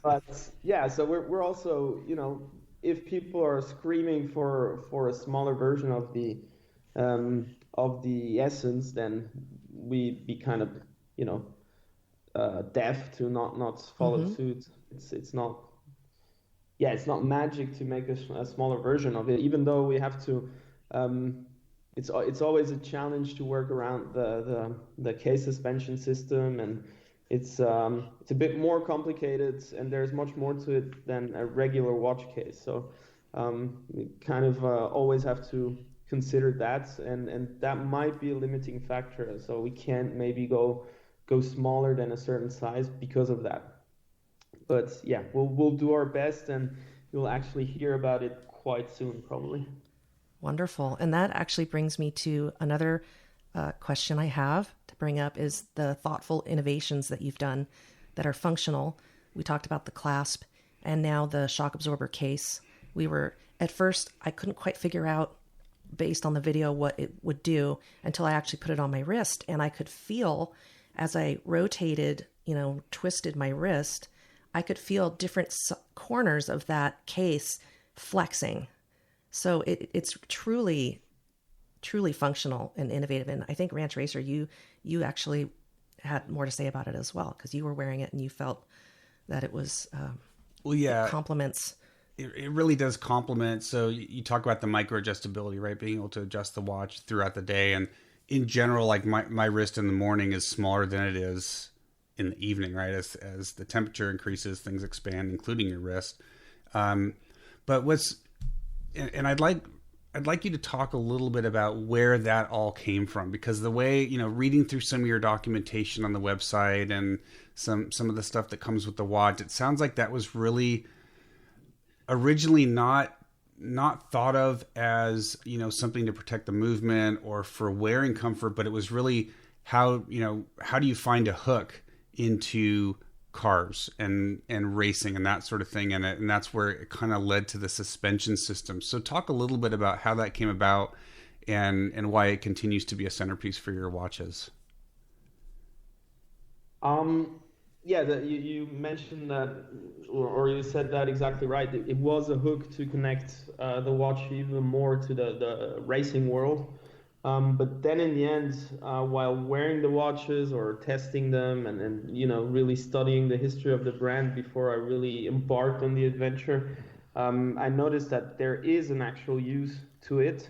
But yeah, so we're also, you know, if people are screaming for a smaller version of the Essence, then we be kind of, you know, deaf to not follow suit. It's not magic to make a smaller version of it, even though we have to. It's always a challenge to work around the case suspension system, and it's a bit more complicated, and there's much more to it than a regular watch case. So we kind of always have to consider that, and that might be a limiting factor. So we can't maybe go smaller than a certain size because of that. But yeah, we'll do our best, and you'll actually hear about it quite soon, probably. Wonderful. And that actually brings me to another question I have to bring up, is the thoughtful innovations that you've done that are functional. We talked about the clasp and now the shock absorber case. At first, I couldn't quite figure out, based on the video, what it would do until I actually put it on my wrist. And I could feel, as I rotated, twisted my wrist, I could feel different corners of that case flexing. So it's truly, truly functional and innovative. And I think Ranch Racer, you actually had more to say about it as well, because you were wearing it and you felt that it was, it complements. It really does complement. So you talk about the micro adjustability, right? Being able to adjust the watch throughout the day. And in general, like my wrist in the morning is smaller than it is in the evening, right? As the temperature increases, things expand, including your wrist. And I'd like you to talk a little bit about where that all came from, because the way, reading through some of your documentation on the website and some of the stuff that comes with the watch, it sounds like that was really originally not thought of as, something to protect the movement or for wearing comfort, but it was really how do you find a hook into cars and racing and that sort of thing, and that's where it kind of led to the suspension system. So talk a little bit about how that came about and why it continues to be a centerpiece for your watches. You mentioned that, or you said that exactly right. It was a hook to connect the watch even more to the racing world. But then in the end, while wearing the watches or testing them and really studying the history of the brand before I really embarked on the adventure, I noticed that there is an actual use to it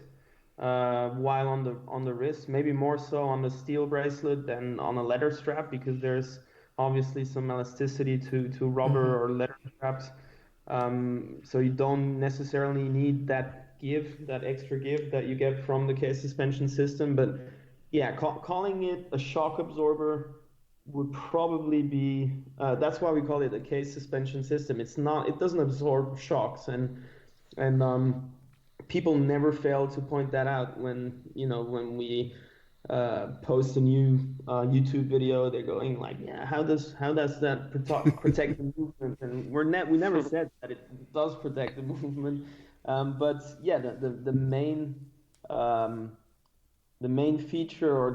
while on the wrist, maybe more so on the steel bracelet than on a leather strap, because there's obviously some elasticity to rubber or leather straps. So you don't necessarily need that extra give that you get from the case suspension system. But yeah, calling it a shock absorber would probably be, that's why we call it a case suspension system. It doesn't absorb shocks, and people never fail to point that out when we post a new YouTube video. They're going like, yeah, how does that protect the movement? And we never said that it does protect the movement, but yeah, the main feature or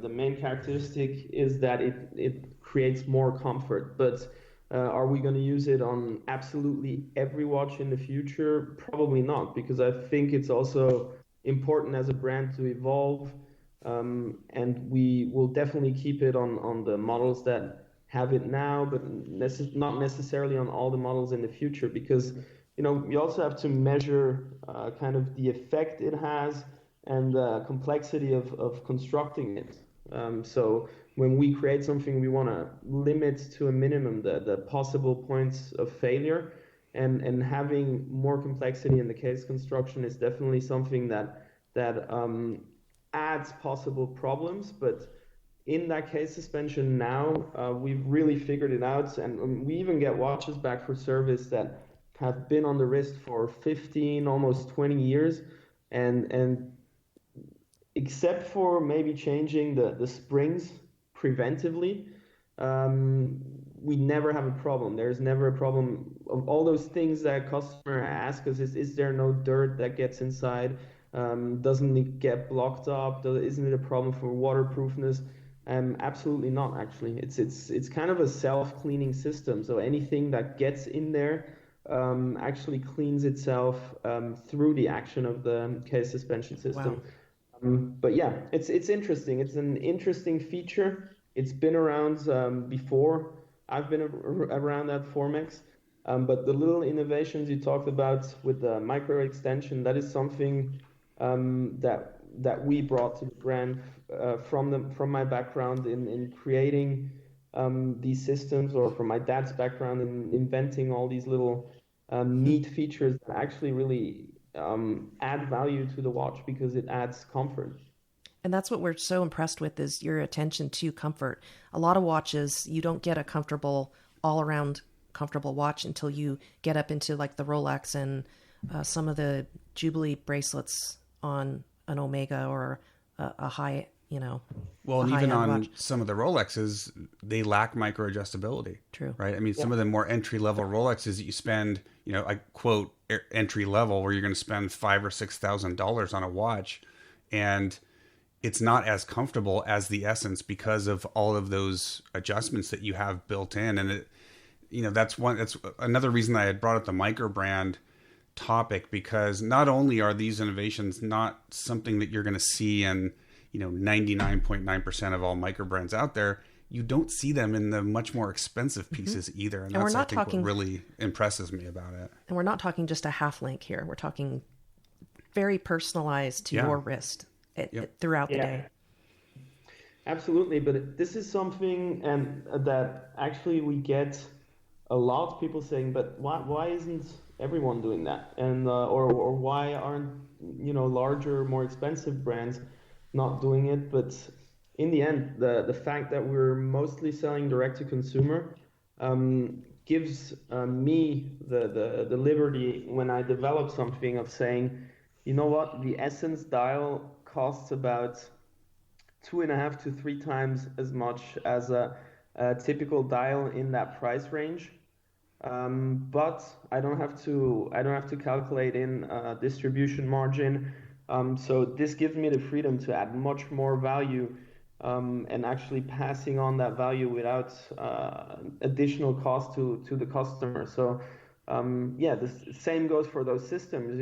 the main characteristic is that it creates more comfort. But are we going to use it on absolutely every watch in the future? Probably not, because I think it's also important as a brand to evolve, and we will definitely keep it on the models that have it now, but not necessarily on all the models in the future, because you also have to measure kind of the effect it has and the complexity of constructing it. So when we create something, we want to limit to a minimum the possible points of failure, and having more complexity in the case construction is definitely something that adds possible problems. But in that case suspension now, we've really figured it out, and we even get watches back for service that have been on the wrist for 15, almost 20 years, and except for maybe changing the springs preventively, we never have a problem. There's never a problem of all those things that customer ask us. Is there no dirt that gets inside? Doesn't it get blocked up? Isn't it a problem for waterproofness? Absolutely not, actually. It's kind of a self-cleaning system. So anything that gets in there actually cleans itself through the action of the case suspension system. Wow. But yeah, it's interesting. It's an interesting feature. It's been around before I've been around at Formex. But the little innovations you talked about with the micro extension, that is something that we brought to the brand from my background in creating these systems, or from my dad's background in inventing all these little neat features that actually really add value to the watch, because it adds comfort. And that's what we're so impressed with, is your attention to comfort. A lot of watches, you don't get a comfortable, all-around comfortable watch until you get up into like the Rolex and some of the Jubilee bracelets on an Omega or a high, Well, and even on watch. some of the Rolexes, they lack micro adjustability. True. Right? I mean, some of the more entry level Rolexes that you spend, I quote entry level, where you're going to spend $5,000 or $6,000 on a watch, and it's not as comfortable as the Essence because of all of those adjustments that you have built in. And that's another reason that I had brought up the micro brand topic, because not only are these innovations not something that you're going to see in 99.9% of all micro brands out there, you don't see them in the much more expensive pieces either. And that's, I think, what really impresses me about it. And we're not talking just a half link here. We're talking very personalized to your wrist throughout the day. Absolutely. But this is something that actually we get a lot of people saying, but why isn't everyone doing that? And or why aren't larger, more expensive brands not doing it? But in the end, the fact that we're mostly selling direct to consumer gives me the liberty, when I develop something, of saying, you know what, the Essence dial costs about 2.5 to 3 times as much as a typical dial in that price range. But I don't have to calculate in distribution margin. So this gives me the freedom to add much more value, and actually passing on that value without additional cost to the customer. So the same goes for those systems.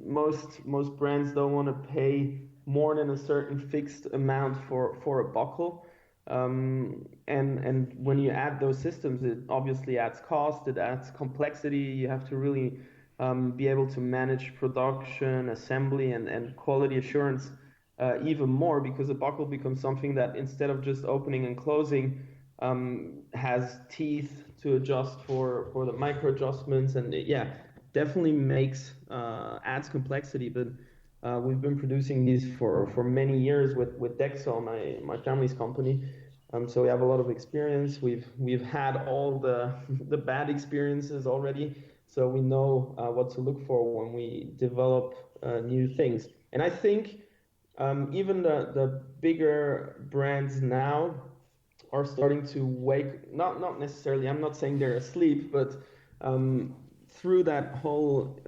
Most brands don't want to pay more than a certain fixed amount for a buckle. And when you add those systems, it obviously adds cost, it adds complexity. You have to really be able to manage production, assembly, and quality assurance even more, because a buckle becomes something that, instead of just opening and closing, has teeth to adjust for the micro adjustments, and definitely adds complexity. But we've been producing these for many years with Dexel, my family's company. So we have a lot of experience. We've had all the bad experiences already. so we know what to look for when we develop new things. And I think even the bigger brands now are starting to wake, not necessarily, I'm not saying they're asleep, but through that whole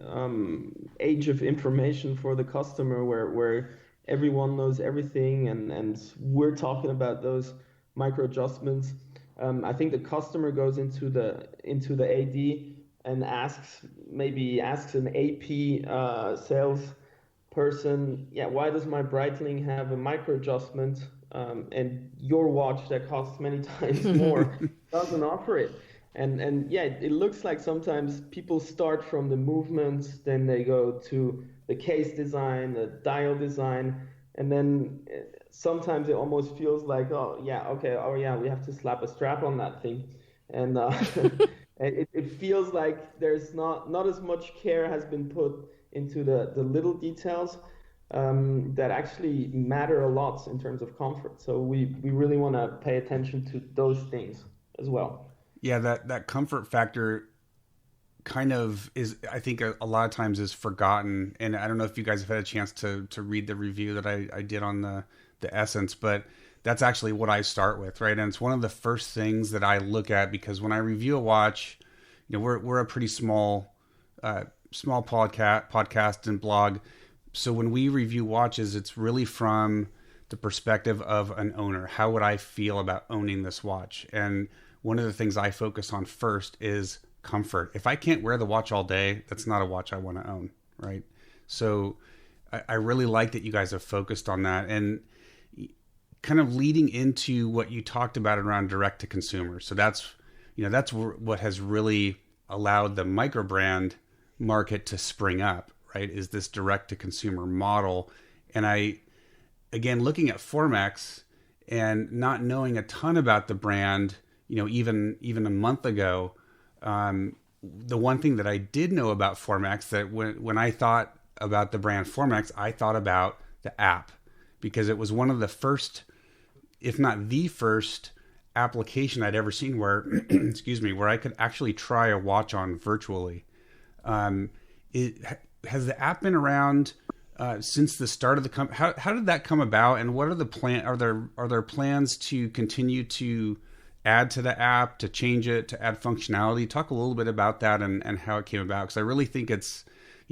age of information for the customer where everyone knows everything, and we're talking about those micro adjustments. I think the customer goes into the AD and asks an AP sales person, why does my Breitling have a micro adjustment, and your watch that costs many times more doesn't offer it? And it looks like sometimes people start from the movements, then they go to the case design, the dial design, and then sometimes it almost feels like, we have to slap a strap on that thing. And it feels like there's not as much care has been put into the little details that actually matter a lot in terms of comfort. So we really want to pay attention to those things as well. Yeah, that comfort factor kind of is, I think a lot of times is forgotten. And I don't know if you guys have had a chance to read the review that I did on the Essence, but that's actually what I start with, right? And it's one of the first things that I look at, because when I review a watch, we're a pretty small podcast and blog. So when we review watches, it's really from the perspective of an owner. How would I feel about owning this watch? And one of the things I focus on first is comfort. If I can't wear the watch all day, that's not a watch I want to own, right? So I really like that you guys have focused on that. And kind of leading into what you talked about around direct to consumer. So that's what has really allowed the micro brand market to spring up, right? Is this direct to consumer model. And again, looking at Formex and not knowing a ton about the brand, even a month ago, the one thing that I did know about Formex, that when I thought about the brand Formex, I thought about the app, because it was one of the first, if not the first, application I'd ever seen where, where I could actually try a watch on virtually. Has the app been around since the start of the company? How did that come about, and what are the plan? Are there plans to continue to add to the app, to change it, to add functionality? Talk a little bit about that and how it came about, because I really think it's,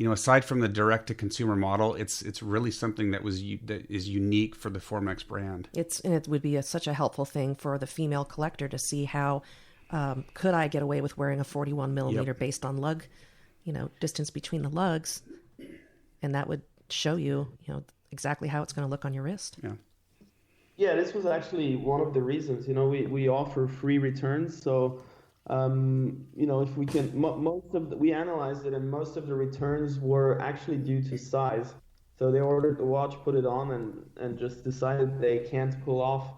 aside from the direct to consumer model, it's really something that is unique for the Formex brand. It would be such a helpful thing for the female collector to see how could I get away with wearing a 41 millimeter based on lug, distance between the lugs, and that would show you, exactly how it's going to look on your wrist. Yeah, this was actually one of the reasons. We offer free returns, so if we can, we analyzed it, and most of the returns were actually due to size. So they ordered the watch, put it on, and just decided they can't pull off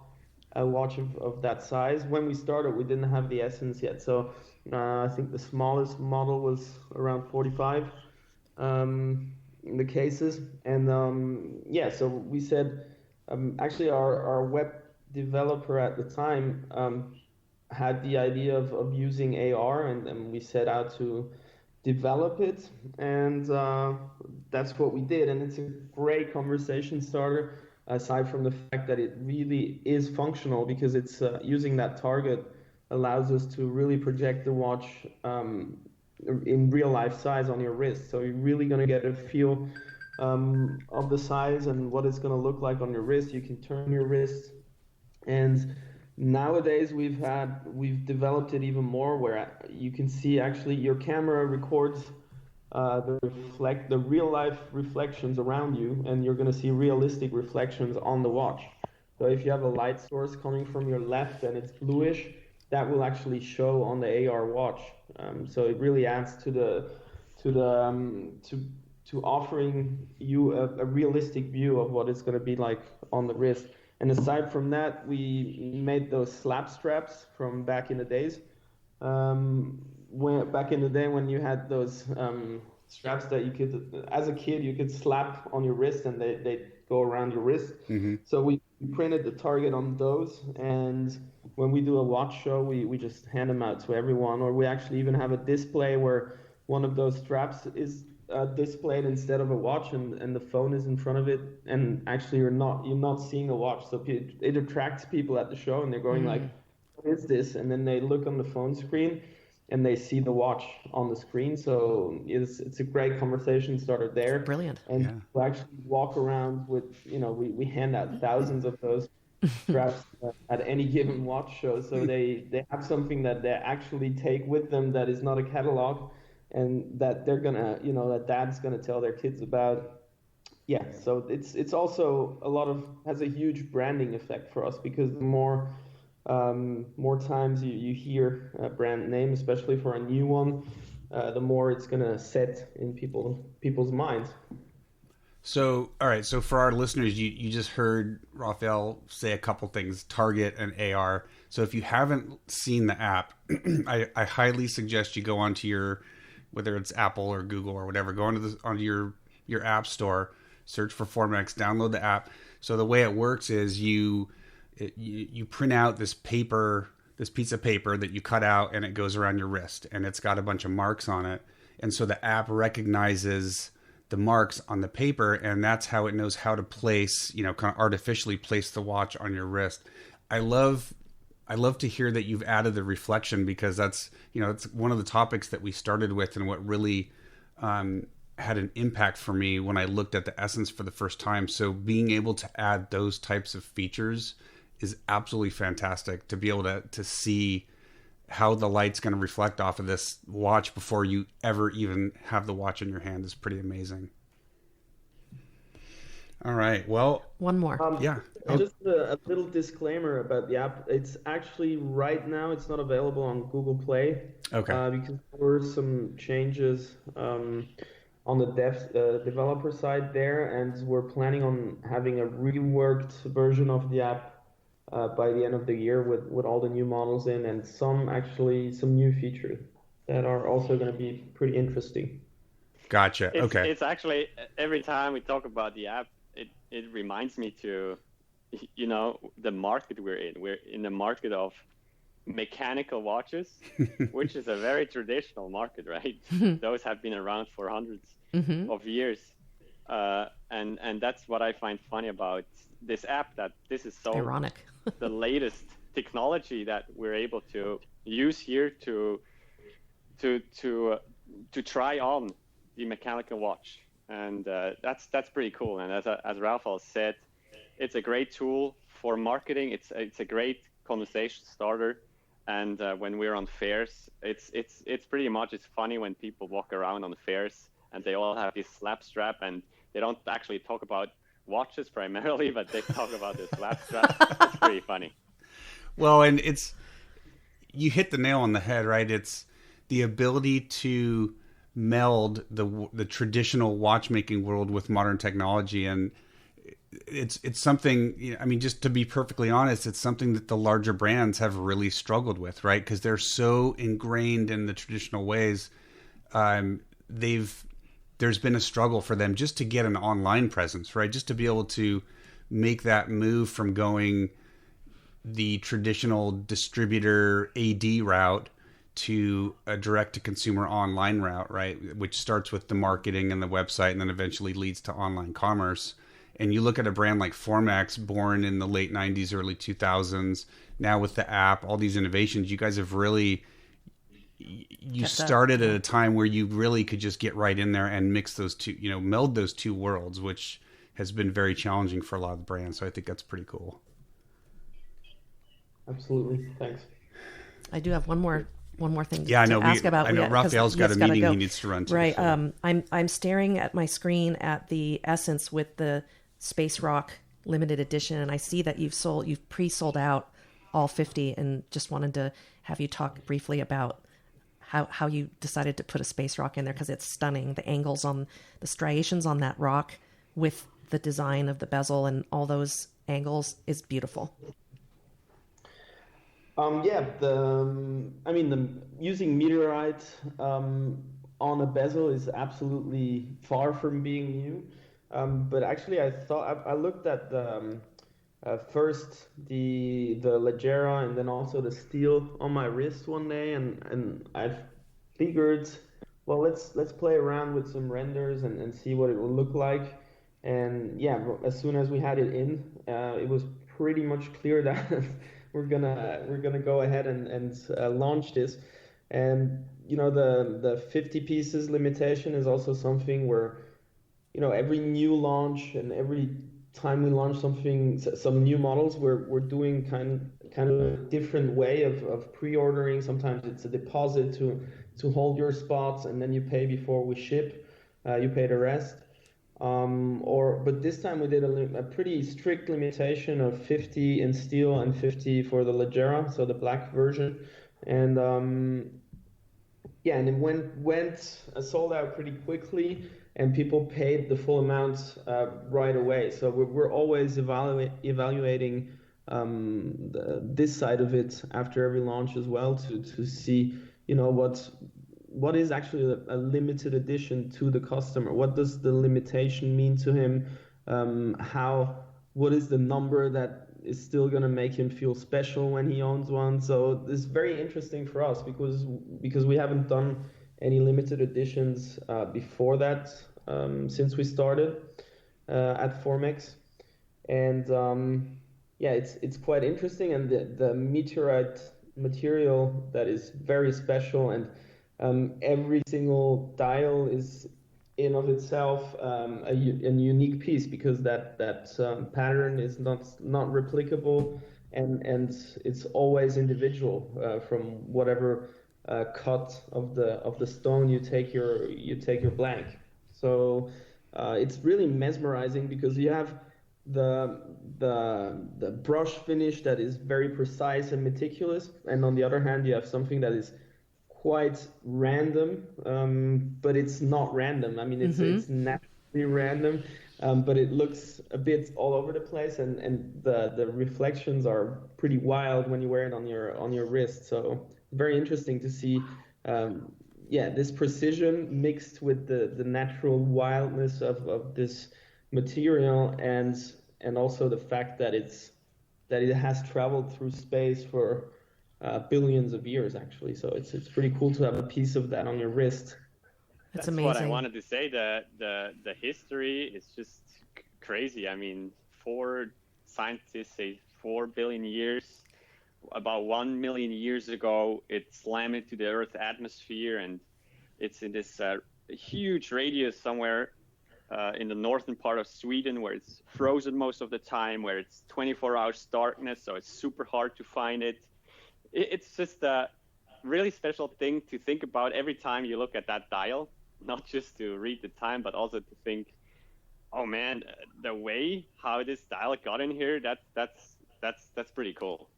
a watch of that size. When we started, we didn't have the Essence yet, so I think the smallest model was around 45 in the cases. And so we said, actually our web developer at the time had the idea of using AR, and we set out to develop it, and that's what we did. And it's a great conversation starter, aside from the fact that it really is functional, because it's using that target allows us to really project the watch in real life size on your wrist. So you're really going to get a feel of the size and what it's going to look like on your wrist. You can turn your wrist, and nowadays we've developed it even more, where you can see actually your camera records the real life reflections around you, and you're going to see realistic reflections on the watch. So if you have a light source coming from your left and it's bluish, that will actually show on the AR watch. So it really adds to offering you a realistic view of what it's going to be like on the wrist. And aside from that, we made those slap straps from back in the days. Back in the day when you had those straps that you could, as a kid, you could slap on your wrist and they go around your wrist. Mm-hmm. So we printed the target on those, and when we do a watch show, we just hand them out to everyone. Or we actually even have a display where one of those straps is displayed instead of a watch, and the phone is in front of it, and actually you're not seeing a watch, so it attracts people at the show, and they're going like, what is this? And then they look on the phone screen and they see the watch on the screen. So it's a great conversation starter there. Brilliant. And we actually walk around with, we hand out thousands of those straps at any given watch show. So they have something that they actually take with them that is not a catalog, and that they're gonna, that dad's gonna tell their kids about. Yeah, so it's also has a huge branding effect for us, because the more times you hear a brand name, especially for a new one, the more it's gonna set in people's minds. So, all right. So for our listeners, you just heard Raphael say a couple things, Target and AR. So if you haven't seen the app, I highly suggest you go onto whether it's Apple or Google or whatever, go onto your app store, search for Formex, download the app. So the way it works is you print out this piece of paper that you cut out, and it goes around your wrist, and it's got a bunch of marks on it. And so the app recognizes the marks on the paper, and that's how it knows how to place, kind of artificially place the watch on your wrist. I love to hear that you've added the reflection, because that's, it's one of the topics that we started with, and what really had an impact for me when I looked at the Essence for the first time. So being able to add those types of features is absolutely fantastic, to be able to see how the light's going to reflect off of this watch before you ever even have the watch in your hand is pretty amazing. All right. Well, one more. Just a little disclaimer about the app. It's actually right now it's not available on Google Play. Okay. Because there were some changes on the developer side there, and we're planning on having a reworked version of the app by the end of the year with all the new models in, and some new features that are also going to be pretty interesting. Gotcha. Okay. It's actually, every time we talk about the app, it reminds me to, the market we're in. We're in the market of mechanical watches, which is a very traditional market, right? Those have been around for hundreds of years. And that's what I find funny about this app, that this is so ironic. The latest technology that we're able to use here to try on the mechanical watch, and that's pretty cool. And as Raphael said, it's a great tool for marketing. It's a great conversation starter, and when we're on fairs, it's pretty much, it's funny when people walk around on fairs and they all have this slap strap, and they don't actually talk about watches primarily, but they talk about the slap strap. It's pretty funny. Well, and you hit the nail on the head, right? It's the ability to meld the traditional watchmaking world with modern technology, and it's something, I mean, just to be perfectly honest, it's something that the larger brands have really struggled with, right? Because they're so ingrained in the traditional ways. There's been a struggle for them just to get an online presence, right? Just to be able to make that move from going the traditional distributor AD route to a direct-to-consumer online route, right? Which starts with the marketing and the website, and then eventually leads to online commerce. And you look at a brand like Formex, born in the late 90s, early 2000s, now with the app, all these innovations, you guys have really... You started at a time where you really could just get right in there and mix those two, meld those two worlds, which has been very challenging for a lot of brands. So I think that's pretty cool. Absolutely. Thanks. I do have one more thing to ask about. I know Raphael's got a meeting he needs to run to. Right. So. I'm staring at my screen at the Essence with the Space Rock limited edition, and I see that you've pre-sold out all 50, and just wanted to have you talk briefly about how you decided to put a space rock in there, because it's stunning. The angles on the striations on that rock with the design of the bezel and all those angles is beautiful. Using meteorite on a bezel is absolutely far from being new. But actually, I looked at first the Leggera, and then also the steel on my wrist one day, and I figured, well, let's play around with some renders and see what it will look like. And yeah, as soon as we had it in, it was pretty much clear that we're gonna go ahead and launch this. And the 50 pieces limitation is also something where every new launch and every time we launch some new models, we're doing kind of a different way of pre-ordering. Sometimes it's a deposit to hold your spots, and then you pay before we ship. You pay the rest. But this time we did a pretty strict limitation of 50 in steel and 50 for the Leggera, so the black version. And and it went sold out pretty quickly, and people paid the full amount right away. So we're always evaluating this side of it after every launch as well to see what is actually a limited edition to the customer. What does the limitation mean to him? What is the number that is still going to make him feel special when he owns one? So it's very interesting for us because we haven't done any limited editions before that since we started at Formex. And it's quite interesting. And the meteorite material that is very special, and every single dial is in of itself a unique piece, because that pattern is not replicable, and it's always individual from whatever cut of the stone you take your blank. So it's really mesmerizing, because you have the brush finish that is very precise and meticulous, and on the other hand you have something that is quite random, but it's not random. I mean, it's naturally random, but it looks a bit all over the place, and the reflections are pretty wild when you wear it on your wrist. So very interesting to see, this precision mixed with the natural wildness of this material, and also the fact that it has traveled through space for billions of years, actually. So it's pretty cool to have a piece of that on your wrist. That's amazing. amazing. What I wanted to say. The history is just crazy. I mean, scientists say 4 billion years. About 1 million years ago, it slammed into the Earth's atmosphere, and it's in this huge radius somewhere in the northern part of Sweden, where it's frozen most of the time, where it's 24 hours darkness, so it's super hard to find it. It's just a really special thing to think about every time you look at that dial, not just to read the time, but also to think, oh man, the way how this dial got in here, that's pretty cool.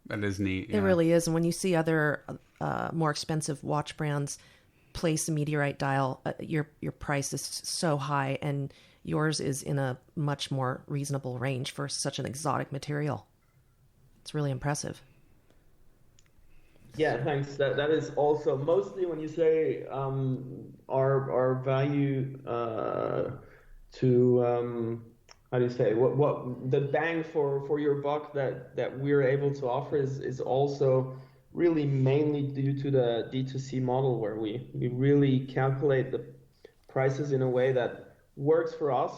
That is neat. Yeah. It really is. And when you see other more expensive watch brands place a meteorite dial, your price is so high, and yours is in a much more reasonable range for such an exotic material. It's really impressive. Yeah, thanks. That is also mostly when you say our value to how do you say, what the bang for your buck that we're able to offer is also really mainly due to the D2C model, where we really calculate the prices in a way that works for us.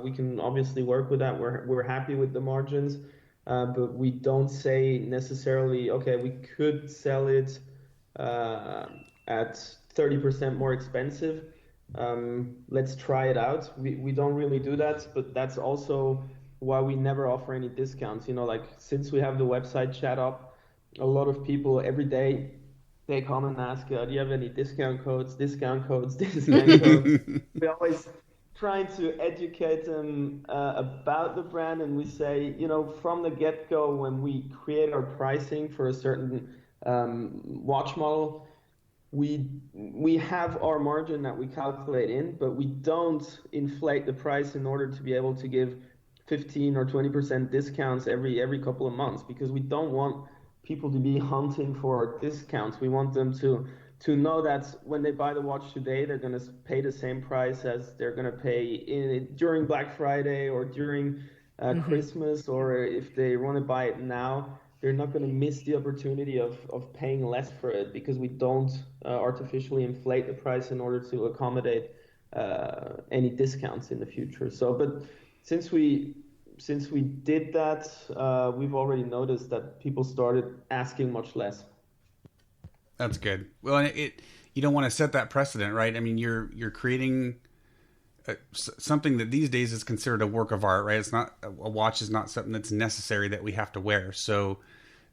We can obviously work with that. We're happy with the margins. But we don't say necessarily, okay, we could sell it at 30% more expensive. Let's try it out. We don't really do that, but that's also why we never offer any discounts. Like since we have the website chat up, a lot of people every day, they come and ask, do you have any discount codes? We always trying to educate them about the brand, and we say, from the get-go, when we create our pricing for a certain watch model, we have our margin that we calculate in, but we don't inflate the price in order to be able to give 15 or 20% discounts every couple of months, because we don't want people to be hunting for discounts. We want them to know that when they buy the watch today, they're going to pay the same price as they're going to pay during Black Friday or during Christmas, or if they want to buy it now, they're not going to miss the opportunity of paying less for it, because we don't artificially inflate the price in order to accommodate any discounts in the future. So, but since we did that, we've already noticed that people started asking much less. That's good. Well, and you don't want to set that precedent, right? I mean, you're creating something that these days is considered a work of art, right? It's not, a watch is not something that's necessary that we have to wear. So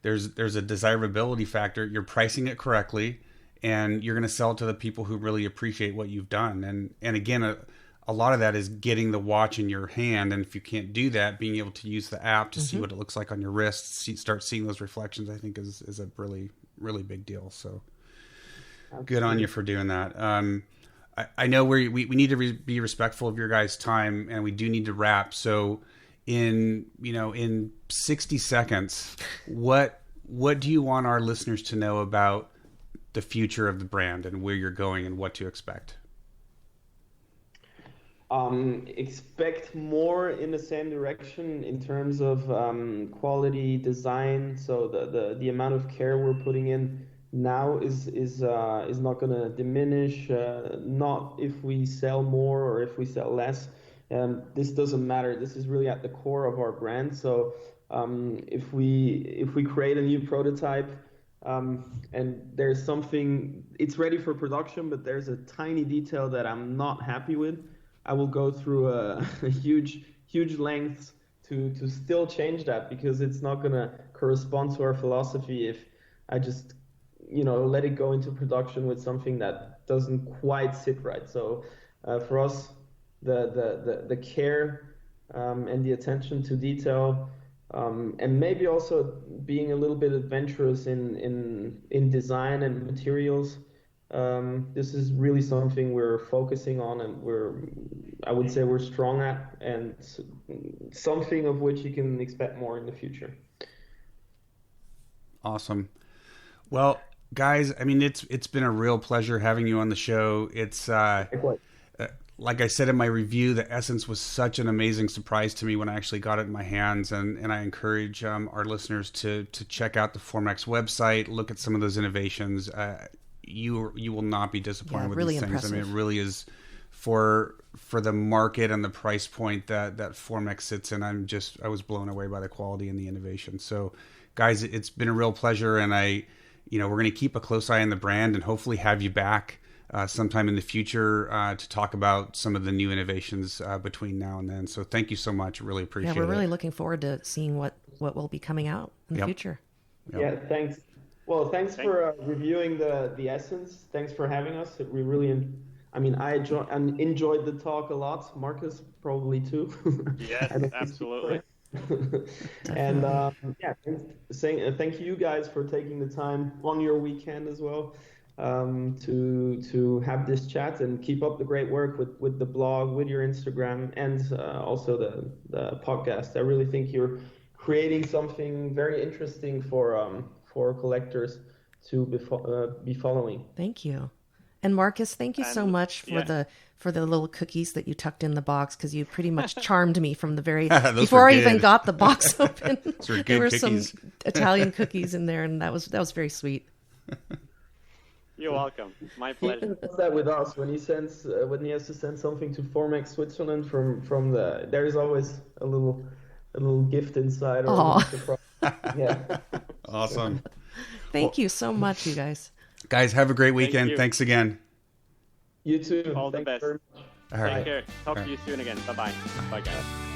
there's a desirability factor. You're pricing it correctly, and you're going to sell it to the people who really appreciate what you've done. And again, a lot of that is getting the watch in your hand. And if you can't do that, being able to use the app to see what it looks like on your wrist, start seeing those reflections, I think is a really, really big deal. So good on you for doing that. I know we need to be respectful of your guys' time, and we do need to wrap. So in 60 seconds, what do you want our listeners to know about the future of the brand and where you're going and what to expect? Expect more in the same direction in terms of quality, design. So the amount of care we're putting in now is not going to diminish. Not if we sell more or if we sell less. This doesn't matter. This is really at the core of our brand. So if we create a new prototype, and there's something, it's ready for production, but there's a tiny detail that I'm not happy with, I will go through a huge lengths to still change that, because it's not going to correspond to our philosophy if I just let it go into production with something that doesn't quite sit right. So for us, the care and the attention to detail, and maybe also being a little bit adventurous in design and materials. This is really something we're focusing on, and I would say we're strong at, and something of which you can expect more in the future. Awesome. Well, guys, I mean, it's been a real pleasure having you on the show. It's like I said in my review, the Essence was such an amazing surprise to me when I actually got it in my hands, and I encourage our listeners to check out the Formex website, look at some of those innovations. You will not be disappointed with these things. Impressive. I mean, it really is for the market and the price point that Formex sits in. I was blown away by the quality and the innovation. So, guys, it's been a real pleasure, and we're going to keep a close eye on the brand and hopefully have you back sometime in the future to talk about some of the new innovations between now and then. So thank you so much. Really appreciate it. Yeah, we're really looking forward to seeing what will be coming out in the future. Yep. Yeah, thanks. Well, thanks for reviewing the Essence. Thanks for having us. We really, I enjoyed the talk a lot. Markus probably too. Yes, absolutely. And thank you guys for taking the time on your weekend as well to have this chat, and keep up the great work with the blog, with your Instagram, and also the podcast. I really think you're creating something very interesting for collectors to be following. Thank you. And Markus, thank you so much for the little cookies that you tucked in the box, because you pretty much charmed me from the very before I even got the box open. There were some Italian cookies in there, and that was very sweet. You're welcome. My pleasure. Ethan does that with us when he has to send something to Formex Switzerland from there is always a little gift inside. Or yeah. Awesome. Thank you so much, you guys. Guys, have a great weekend. Thanks again. You too. All the best. Very much. All right. Take care. Talk to you soon again. Bye-bye. Bye, guys.